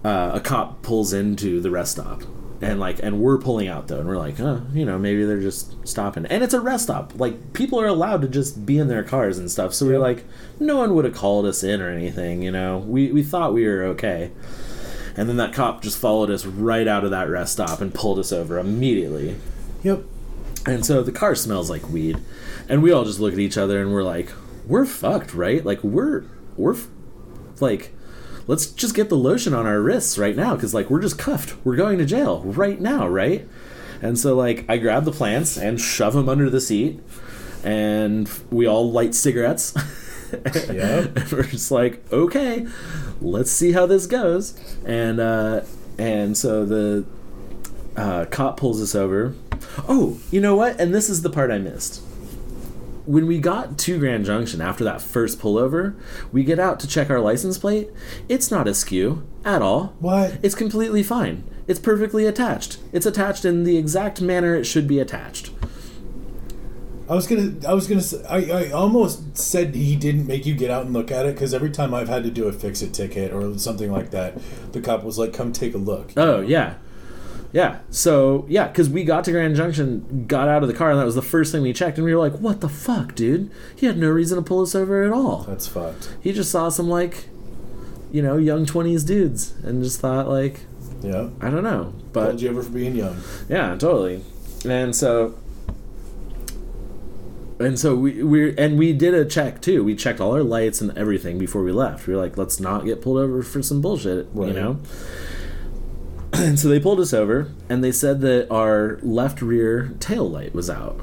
a cop pulls into the rest stop, and we're pulling out though, and we're like, maybe they're just stopping, and it's a rest stop. Like, people are allowed to just be in their cars and stuff. So we're like, no one would have called us in or anything, We thought we were okay, and then that cop just followed us right out of that rest stop and pulled us over immediately. Yep. And so the car smells like weed, and we all just look at each other and we're like, we're fucked, right? Like, we're like, let's just get the lotion on our wrists right now, because like, we're just cuffed. We're going to jail right now, right? And so like, I grab the plants and shove them under the seat, and we all light cigarettes. Yeah. And we're just like, okay, let's see how this goes. And so the cop pulls us over. Oh, you know what? And this is the part I missed. When we got to Grand Junction after that first pullover, we get out to check our license plate. It's not askew at all. What? It's completely fine. It's perfectly attached. It's attached in the exact manner it should be attached. I was gonna say, I almost said he didn't make you get out and look at it, because every time I've had to do a fix-it ticket or something like that, the cop was like, come take a look. Oh, yeah. Yeah, so, yeah, because we got to Grand Junction, got out of the car, and that was the first thing we checked, and we were like, what the fuck, dude? He had no reason to pull us over at all. That's fucked. He just saw some, like, young 20s dudes, and just thought, like, yeah, I don't know. But told you ever for being young. Yeah, totally. And so we did a check, too. We checked all our lights and everything before we left. We were like, let's not get pulled over for some bullshit, right. And so they pulled us over, and they said that our left rear tail light was out.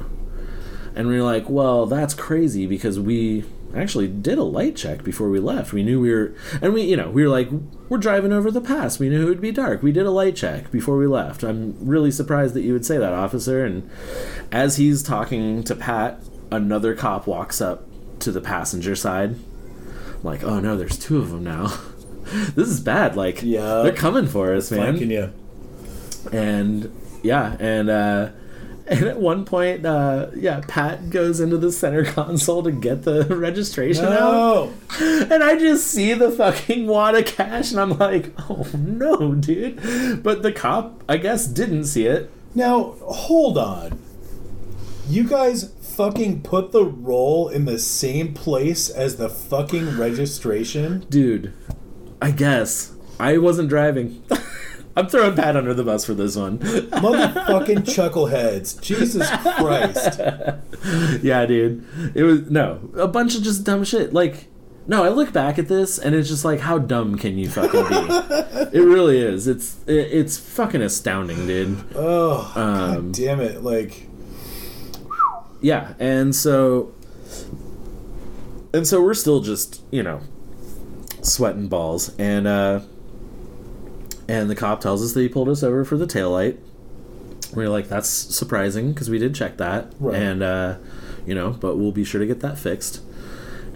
And we were like, well, that's crazy, because we actually did a light check before we left. We knew we were like, we're driving over the pass. We knew it would be dark. We did a light check before we left. I'm really surprised that you would say that, officer. And as he's talking to Pat, another cop walks up to the passenger side. I'm like, oh no, there's 2 of them now. This is bad. Like, they're coming for us, man. Flanking you. And and at one point, Pat goes into the center console to get the registration out. And I just see the fucking wad of cash, and I'm like, oh no, dude. But the cop, I guess, didn't see it. Now, hold on. You guys fucking put the roll in the same place as the fucking registration? Dude, I guess. I wasn't driving. I'm throwing Pat under the bus for this one. Motherfucking chuckleheads. Jesus Christ. Yeah, dude. It was, a bunch of just dumb shit. Like, no, I look back at this, and it's just like, how dumb can you fucking be? It really is. It's fucking astounding, dude. Oh, God damn it. Like... Yeah, and so we're still just, sweating balls, and the cop tells us that he pulled us over for the taillight. We're like, that's surprising, because we did check that, right. And but we'll be sure to get that fixed.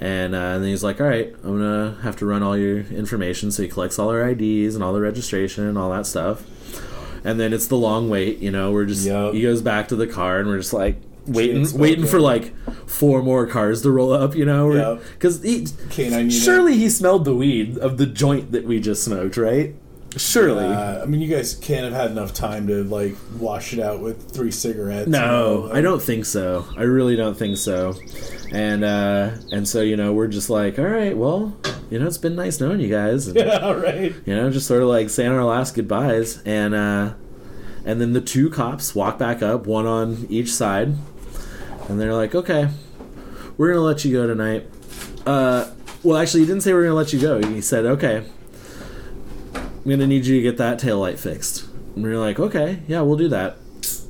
And then he's like, all right, I'm gonna have to run all your information. So he collects all our IDs and all the registration and all that stuff. And then it's the long wait, we're just he goes back to the car, and we're just like waiting for like 4 more cars to roll up, because surely he smelled the weed of the joint that we just smoked, right? Surely. I mean, you guys can't have had enough time to like wash it out with 3 cigarettes. No, I don't think so. I really don't think so. And so we're just like, all right, well, it's been nice knowing you guys. And, yeah, right. Just sort of like saying our last goodbyes, and then the 2 cops walk back up, 1 on each side, and they're like, okay, we're gonna let you go tonight. Well, actually, he didn't say we're gonna let you go. He said, okay, I'm gonna need you to get that taillight fixed. And we were like, okay, yeah, we'll do that.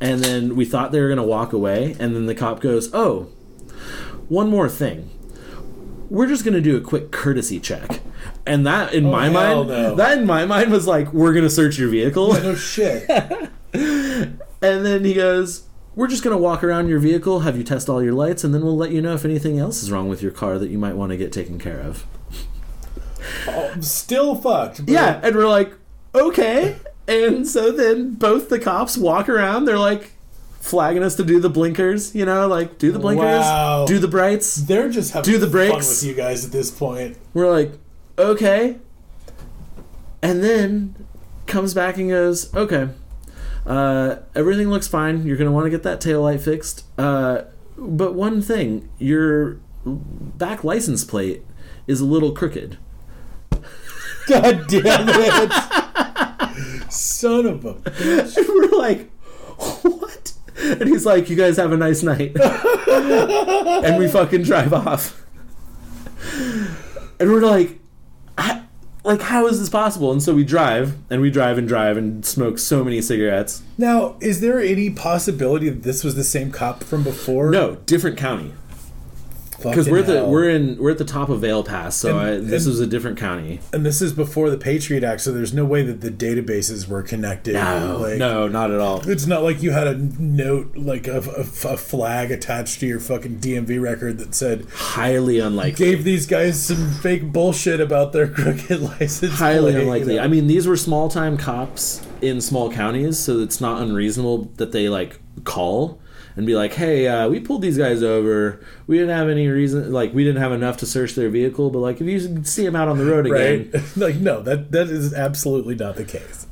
And then we thought they were gonna walk away, and then the cop goes, oh, one more thing. We're just gonna do a quick courtesy check. And that in my mind was like, we're gonna search your vehicle. Yeah, no shit. And then he goes, we're just gonna walk around your vehicle, have you test all your lights, and then we'll let you know if anything else is wrong with your car that you might want to get taken care of. Still fucked. But... Yeah, and we're like, okay. And so then both the cops walk around. They're like flagging us to do the blinkers, like do the blinkers, do the brights. They're just having do the brakes. Fun with you guys at this point. We're like, okay. And then comes back and goes, okay, everything looks fine. You're going to want to get that taillight fixed. But one thing, your back license plate is a little crooked. God damn it. Son of a bitch. And we're like, what? And he's like, you guys have a nice night. And we fucking drive off. And we're like, how is this possible? And so we drive and smoke so many cigarettes. Now, is there any possibility that this was the same cop from before? No, different county. Because we're at the top of Vail Pass, so this was a different county. And this is before the Patriot Act, so there's no way that the databases were connected. No, not at all. It's not like you had a note, like a flag attached to your fucking DMV record that said... Highly unlikely. Gave these guys some fake bullshit about their crooked license. Highly unlikely. I mean, these were small-time cops in small counties, so it's not unreasonable that they, call... and be like, hey, we pulled these guys over. We didn't have any reason, we didn't have enough to search their vehicle, but, if you see them out on the road again. Right. No, that is absolutely not the case.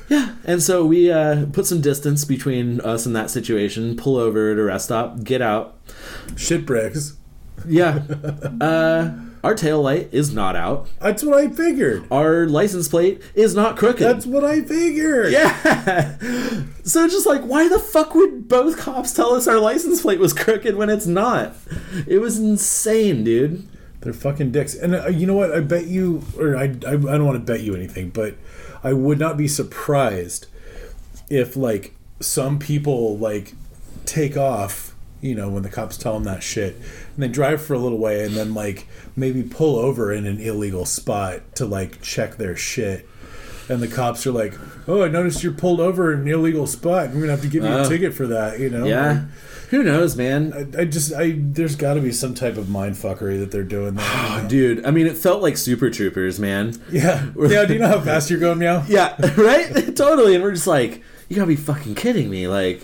Yeah, and so we put some distance between us and that situation, pull over at a rest stop, get out. Shit bricks. Yeah. Our tail light is not out. That's what I figured. Our license plate is not crooked. That's what I figured. Yeah. So just why the fuck would both cops tell us our license plate was crooked when it's not? It was insane, dude. They're fucking dicks. And you know what? I bet you, or I don't want to bet you anything, but I would not be surprised if some people take off, when the cops tell them that shit, and they drive for a little way and then maybe pull over in an illegal spot to check their shit, and the cops are like, oh, I noticed you're pulled over in an illegal spot, we're gonna have to give you a ticket for that, Yeah. Who knows, man? There's got to be some type of mind fuckery that they're doing there. Oh, dude. I mean, it felt like Super Troopers, man. Yeah. Yeah, do you know how fast you're going, Meow? Yeah, right? Totally. And we're just like, you gotta be fucking kidding me. Like,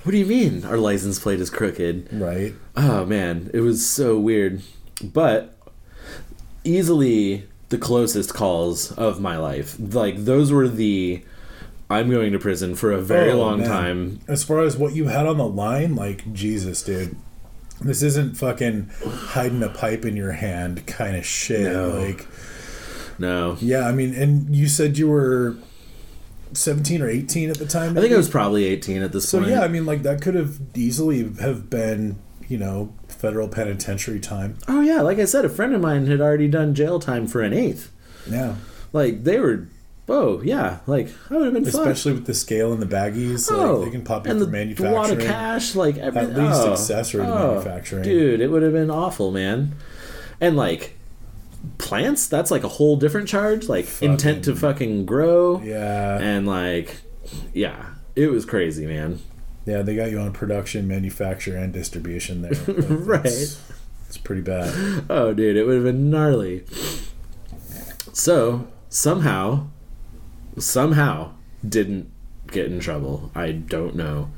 what do you mean our license plate is crooked? Right. Oh, man. It was so weird. But easily the closest calls of my life. Like, those were the... I'm going to prison for a very long time. As far as what you had on the line, like, Jesus, dude. This isn't fucking hiding a pipe in your hand kind of shit. No. Yeah, I mean, and you said you were 17 or 18 at the time? I think I was probably 18 at this point. So, yeah, I mean, like, that could have easily have been, federal penitentiary time. Oh, yeah. Like I said, a friend of mine had already done jail time for an eighth. Yeah. Like, they were... Oh, yeah. Like, I would have been fun. Especially with the scale and the baggies. Like, they can pop you for manufacturing. And a lot of cash. Like, everything. At least accessory to manufacturing. Dude, it would have been awful, man. And, like, plants, that's, like, a whole different charge. Like, intent to fucking grow. Yeah. And, like, yeah. It was crazy, man. Yeah, they got you on production, manufacture, and distribution there. Right. It's pretty bad. Oh, dude, it would have been gnarly. So, somehow didn't get in trouble. I don't know.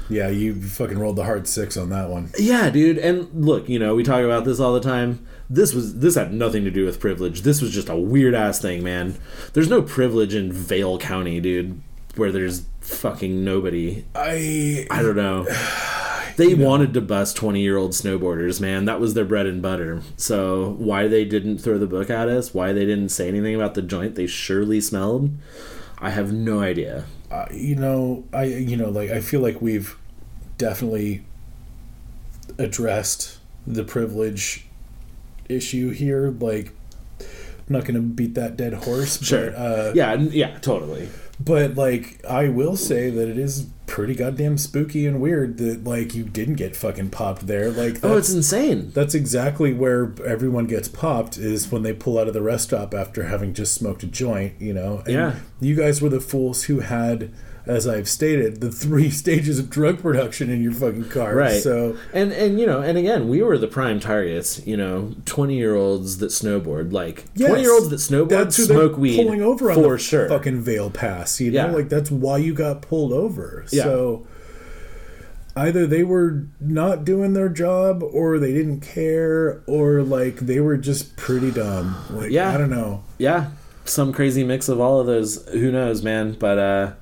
Yeah, you fucking rolled the hard 6 on that one. Yeah, dude. And look, we talk about this all the time. This had nothing to do with privilege. This was just a weird ass thing, man. There's no privilege in Vale County, dude, where there's fucking nobody. I don't know. They wanted to bust 20-year-old snowboarders, man. That was their bread and butter. So why they didn't throw the book at us, why they didn't say anything about the joint they surely smelled, I have no idea. I feel like we've definitely addressed the privilege issue here. Like, I'm not going to beat that dead horse. Sure. But, yeah, totally. But, like, I will say that it is pretty goddamn spooky and weird that, like, you didn't get fucking popped there. Like, it's insane. That's exactly where everyone gets popped, is when they pull out of the rest stop after having just smoked a joint, And yeah. You guys were the fools who had, as I've stated, the 3 stages of drug production in your fucking car. Right. So, and again, we were the prime targets, 20-year-olds that snowboard. Like, 20-year-olds that snowboard, smoke weed, pulling over on for the sure. Fucking Vale Pass, Yeah. Like, that's why you got pulled over. Yeah. So, either they were not doing their job, or they didn't care, or, like, they were just pretty dumb. Like, Yeah. I don't know. Yeah. Some crazy mix of all of those. Who knows, man? But,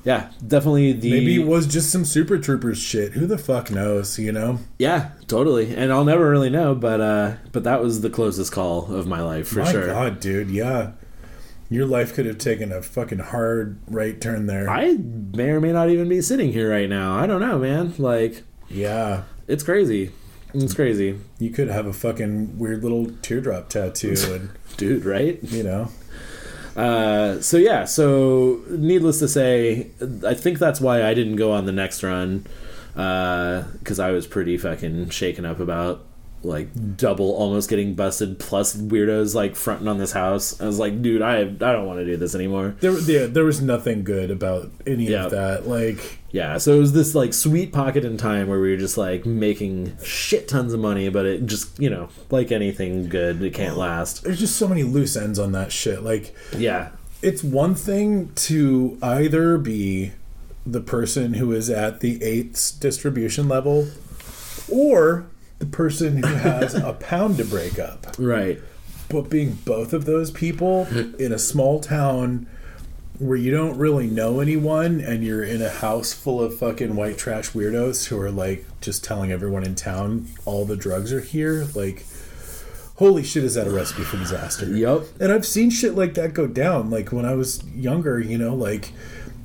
yeah, definitely maybe it was just some Super Troopers shit. Who the fuck knows, Yeah, totally. And I'll never really know, but that was the closest call of my life, for sure. My God, dude, yeah. Your life could have taken a fucking hard right turn there. I may or may not even be sitting here right now. I don't know, man. Like, yeah. It's crazy. It's crazy. You could have a fucking weird little teardrop tattoo. And, dude, right? So needless to say, I think that's why I didn't go on the next run, because I was pretty fucking shaken up about, like, double almost getting busted, plus weirdos, like, fronting on this house. I was like, dude, I don't want to do this anymore. There was nothing good about any of that. Like, yeah, so it was this, like, sweet pocket in time where we were just, like, making shit tons of money, but it just, like anything good, it can't last. There's just so many loose ends on that shit. Like, yeah, it's one thing to either be the person who is at the 8th distribution level, or the person who has a pound to break up. Right. But being both of those people in a small town where you don't really know anyone, and you're in a house full of fucking white trash weirdos who are, like, just telling everyone in town all the drugs are here, like, holy shit, is that a recipe for disaster? Yep. And I've seen shit like that go down. Like, when I was younger, like,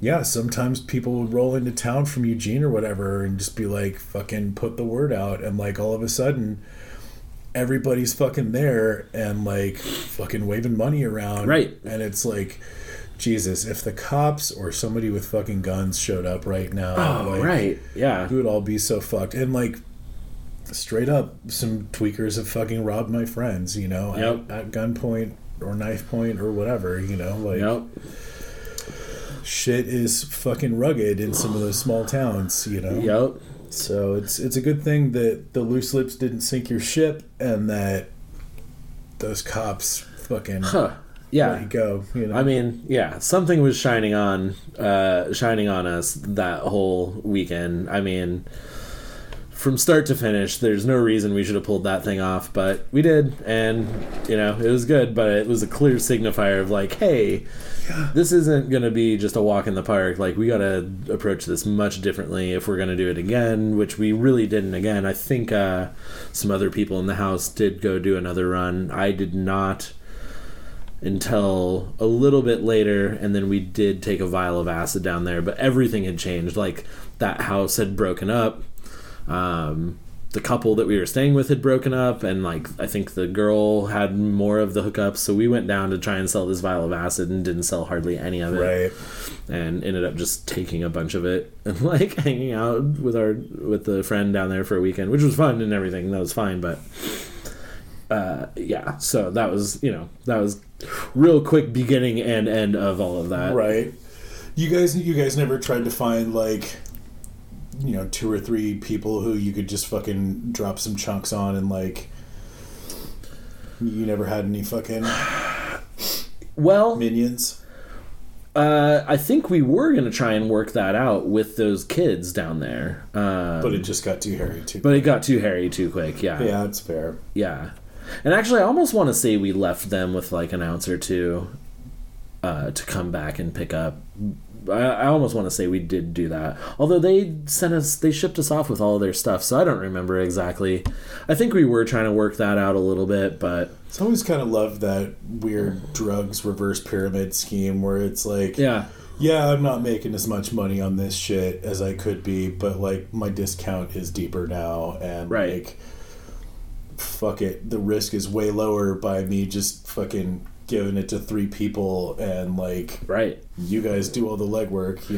yeah, sometimes people would roll into town from Eugene or whatever and just be like, fucking put the word out, and, like, all of a sudden everybody's fucking there and, like, fucking waving money around. Right. And it's like, Jesus, if the cops or somebody with fucking guns showed up right now, oh, like, right, yeah, we would all be so fucked. And, like, straight up, some tweakers have fucking robbed my friends, yep. at gunpoint or knife point or whatever, like, yep. Shit is fucking rugged in some of those small towns, Yep. So it's a good thing that the loose lips didn't sink your ship, and that those cops fucking let you go. You know? I mean, yeah, something was shining on us that whole weekend. I mean, from start to finish, there's no reason we should have pulled that thing off, but we did, and it was good. But it was a clear signifier of like, hey, this isn't gonna be just a walk in the park. Like, we gotta approach this much differently if we're gonna do it again, which we really didn't. Again, I think some other people in the house did go do another run. I did not until a little bit later, and then we did take a vial of acid down there, but everything had changed. Like, that house had broken up. The couple that we were staying with had broken up, and like I think the girl had more of the hookups, so we went down to try and sell this vial of acid and didn't sell hardly any of it, right? And ended up just taking a bunch of it and like hanging out with the friend down there for a weekend, which was fun and everything. That was fine, but so that was real quick beginning and end of all of that, right? You guys never tried to find like 2 or 3 people who you could just fucking drop some chunks on, and like you never had any fucking minions? I think we were going to try and work that out with those kids down there. But it just got too hairy too quick. But it got too hairy too quick, yeah. Yeah, that's fair. Yeah. And actually, I almost want to say we left them with like an ounce or two to come back and pick up. I almost want to say we did do that. Although they shipped us off with all of their stuff, so I don't remember exactly. I think we were trying to work that out a little bit, but... It's always kind of loved that weird drugs reverse pyramid scheme where it's like... Yeah, I'm not making as much money on this shit as I could be, but like my discount is deeper now, and like... Fuck it, the risk is way lower by me just fucking... giving it to 3 people, and like you guys do all the legwork,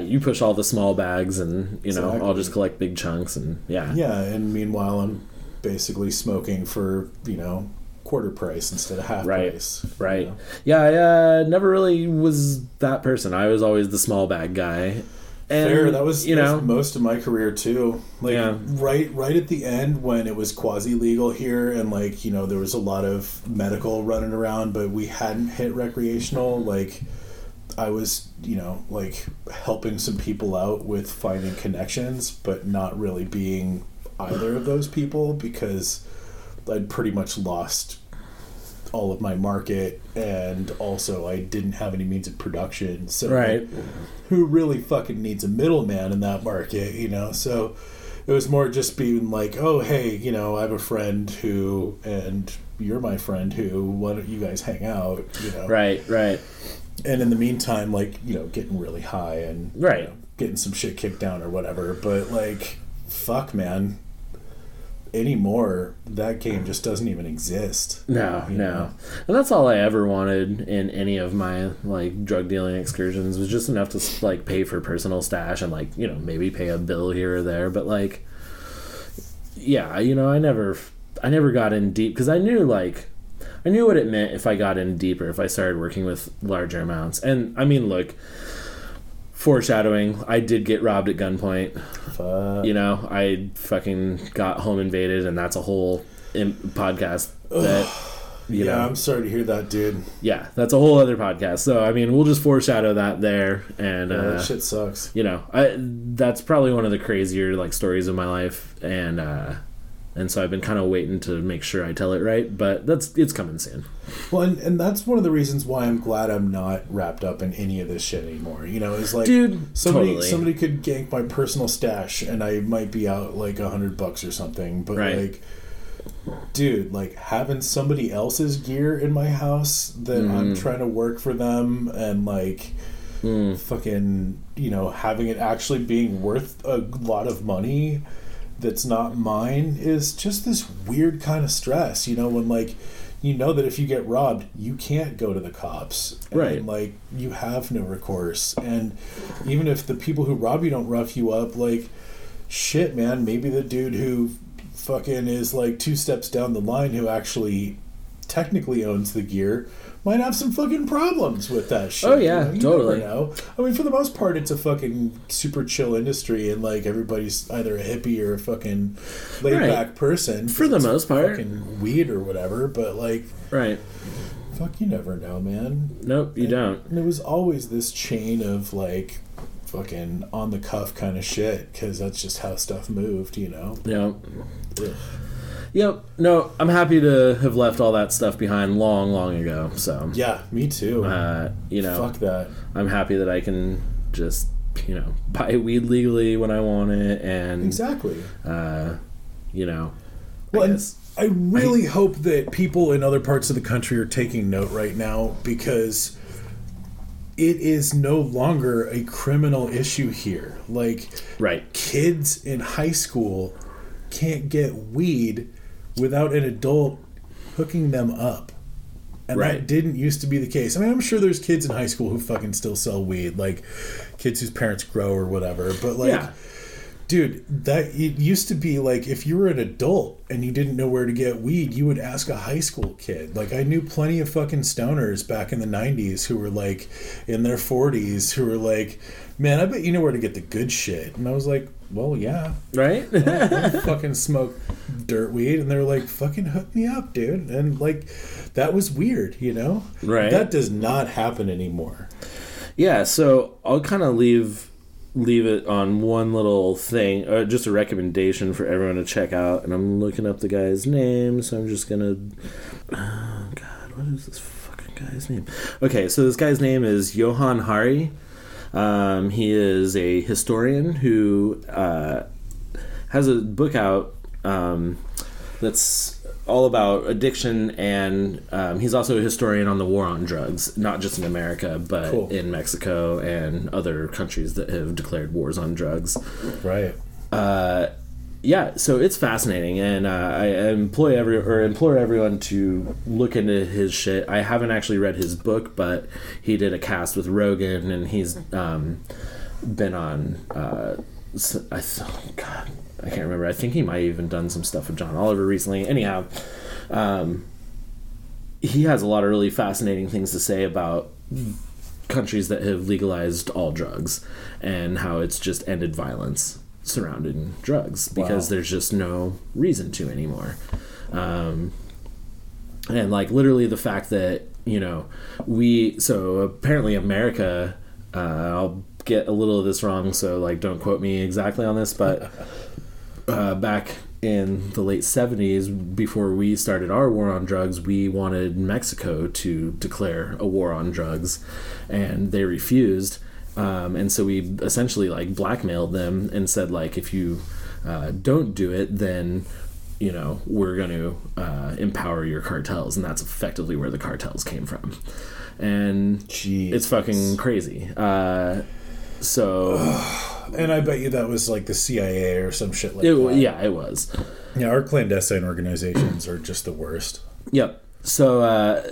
you push all the small bags, and exactly. I'll just collect big chunks, and and meanwhile I'm basically smoking for quarter price instead of half price, right? I never really was that person. I was always the small bag guy. And, fair. That was most of my career too. Like right at the end when it was quasi legal here, and like there was a lot of medical running around, but we hadn't hit recreational. Like I was like helping some people out with finding connections, but not really being either of those people because I'd pretty much lost all of my market, and also I didn't have any means of production, so who really fucking needs a middleman in that market, so it was more just being like, oh hey, I have a friend who, and you're my friend who, why don't you guys hang out, right and in the meantime, like getting really high and getting some shit kicked down or whatever, but like fuck man, anymore that game just doesn't even exist. No. And that's all I ever wanted in any of my like drug dealing excursions, was just enough to like pay for personal stash and like maybe pay a bill here or there, but like I never got in deep because I knew what it meant if I got in deeper, if I started working with larger amounts. And I mean, look, foreshadowing, I did get robbed at gunpoint. Fuck. I fucking got home invaded, and that's a whole podcast that, I'm sorry to hear that, dude. Yeah, that's a whole other podcast. So, I mean, we'll just foreshadow that there. And, that shit sucks. That's probably one of the crazier, like, stories of my life. And so I've been kind of waiting to make sure I tell it right, but it's coming soon. Well, and that's one of the reasons why I'm glad I'm not wrapped up in any of this shit anymore. Is like, dude, somebody could gank my personal stash, and I might be out like $100 or something. But like, dude, like having somebody else's gear in my house that I'm trying to work for them, and like fucking having it actually being worth a lot of money that's not mine is just this weird kind of stress, when like that if you get robbed you can't go to the cops, and like you have no recourse, and even if the people who rob you don't rough you up, like shit man, maybe the dude who fucking is like 2 steps down the line who actually technically owns the gear might have some fucking problems with that shit. Oh yeah, you totally. Never know. I mean, for the most part, it's a fucking super chill industry, and like everybody's either a hippie or a fucking laid back person. For the most part, fucking weed or whatever. But like, fuck, you never know, man. Nope, you don't. And it was always this chain of like fucking on the cuff kind of shit, because that's just how stuff moved, you know. Yeah. Yep. No, I'm happy to have left all that stuff behind long ago. So yeah, me too. You know, fuck that. I'm happy that I can just, you know, buy weed legally when I want it, and exactly. You know, well, I really hope that people in other parts of the country are taking note right now, because it is no longer a criminal issue here. Like, kids in high school can't get weed without an adult hooking them up. And that didn't used to be the case. I mean, I'm sure there's kids in high school who fucking still sell weed, like kids whose parents grow or whatever. But like, dude, that it used to be like, if you were an adult and you didn't know where to get weed, you would ask a high school kid. Like, I knew plenty of fucking stoners back in the 90s who were like in their 40s who were like, man, I bet you know where to get the good shit. And I was like, well, yeah. Right? I fucking smoke dirt weed. And they were like, fucking hook me up, dude. And like, that was weird, you know? Right. That does not happen anymore. Yeah, so I'll kind of leave it on one little thing, just a recommendation for everyone to check out. And I'm looking up the guy's name, so I'm just gonna... Oh, God, what is this fucking guy's name? Okay, so this guy's name is Johan Hari. He is a historian who has a book out that's all about addiction, and he's also a historian on the war on drugs, not just in America, but in Mexico and other countries that have declared wars on drugs. Right. Yeah, so it's fascinating, and I implore everyone to look into his shit. I haven't actually read his book, but he did a cast with Rogan, and he's been on. God, I can't remember. I think he might have even done some stuff with John Oliver recently. Anyhow, he has a lot of really fascinating things to say about countries that have legalized all drugs and how it's just ended violence surrounding drugs because there's just no reason to anymore. And like literally the fact that, you know, so apparently America, I'll get a little of this wrong, so like don't quote me exactly on this, but back in the late 70s, before we started our war on drugs, we wanted Mexico to declare a war on drugs, and they refused. And so we essentially like blackmailed them and said, like, if you don't do it, then, you know, we're going to empower your cartels. And that's effectively where the cartels came from. And it's fucking crazy. So... And I bet you that was like the CIA or some shit like that. Yeah, it was. Yeah, our clandestine organizations are just the worst. Yep. So,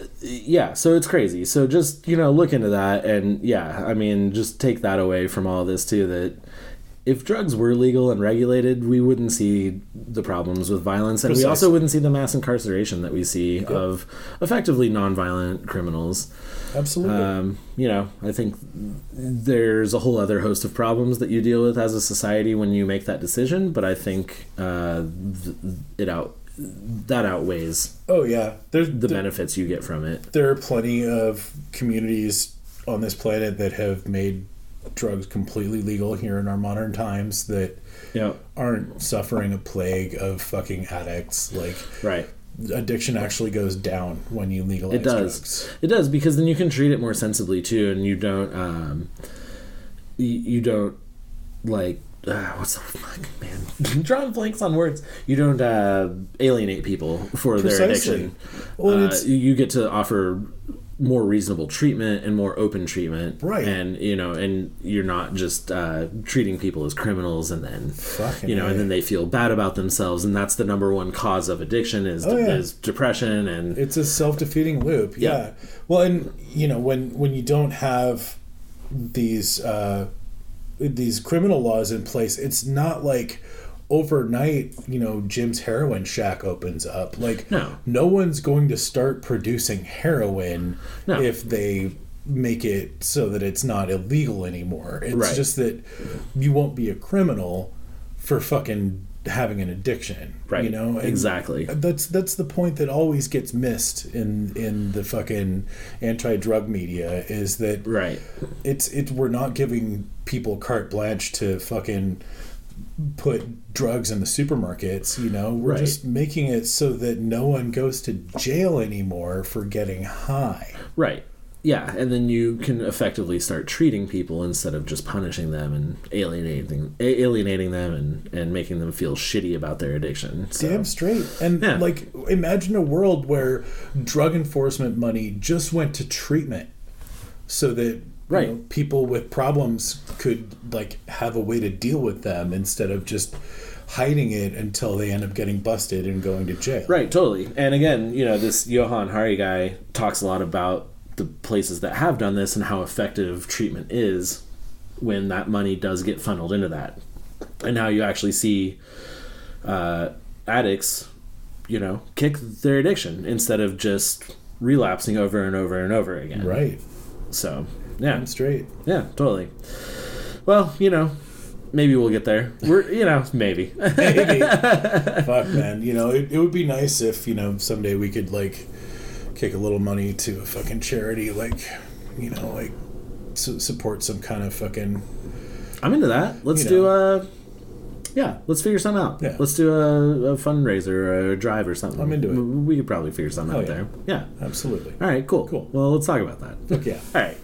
so it's crazy. So just, you know, look into that. And yeah, I mean, just take that away from all this too, that if drugs were legal and regulated, we wouldn't see the problems with violence. And we also wouldn't see the mass incarceration that we see of effectively nonviolent criminals. Absolutely. You know, I think there's a whole other host of problems that you deal with as a society when you make that decision. But I think that outweighs the benefits you get from it. There are plenty of communities on this planet that have made drugs completely legal here in our modern times that aren't suffering a plague of fucking addicts. Like, addiction actually goes down when you legalize drugs. It does, because then you can treat it more sensibly too, and you don't like what's the fuck, man? Drawing blanks on words. You don't alienate people for their addiction. Well, you get to offer more reasonable treatment and more open treatment, right? And you know, and you're not just treating people as criminals, and then and then they feel bad about themselves, and that's the number one cause of addiction is depression, and it's a self-defeating loop. Yeah. Well, and you know, when you don't have these criminal laws in place, it's not like overnight, Jim's heroin shack opens up. Like, no one's going to start producing heroin if they make it so that it's not illegal anymore. It's just that you won't be a criminal for fucking having an addiction, right? And exactly. That's the point that always gets missed in the fucking anti-drug media, is that it's we're not giving people carte blanche to fucking put drugs in the supermarkets. We're just making it so that no one goes to jail anymore for getting high. Right. Yeah, and then you can effectively start treating people instead of just punishing them and alienating them and making them feel shitty about their addiction. So. Damn straight. And imagine a world where drug enforcement money just went to treatment, so that people with problems could have a way to deal with them instead of just hiding it until they end up getting busted and going to jail. Right, totally. And again, this Johan Hari guy talks a lot about the places that have done this and how effective treatment is when that money does get funneled into that, and how you actually see addicts kick their addiction instead of just relapsing over and over and over again. Right. So I'm straight. Yeah, totally. Well, maybe we'll get there. We're maybe. Maybe. Fuck, man. It would be nice if someday we could kick a little money to a fucking charity, support some kind of fucking... I'm into that. Let's do let's figure something out. Yeah. Let's do a fundraiser or a drive or something. I'm into it. We could probably figure something out there. Yeah. Absolutely. All right, cool. Well, let's talk about that. Fuck yeah. All right.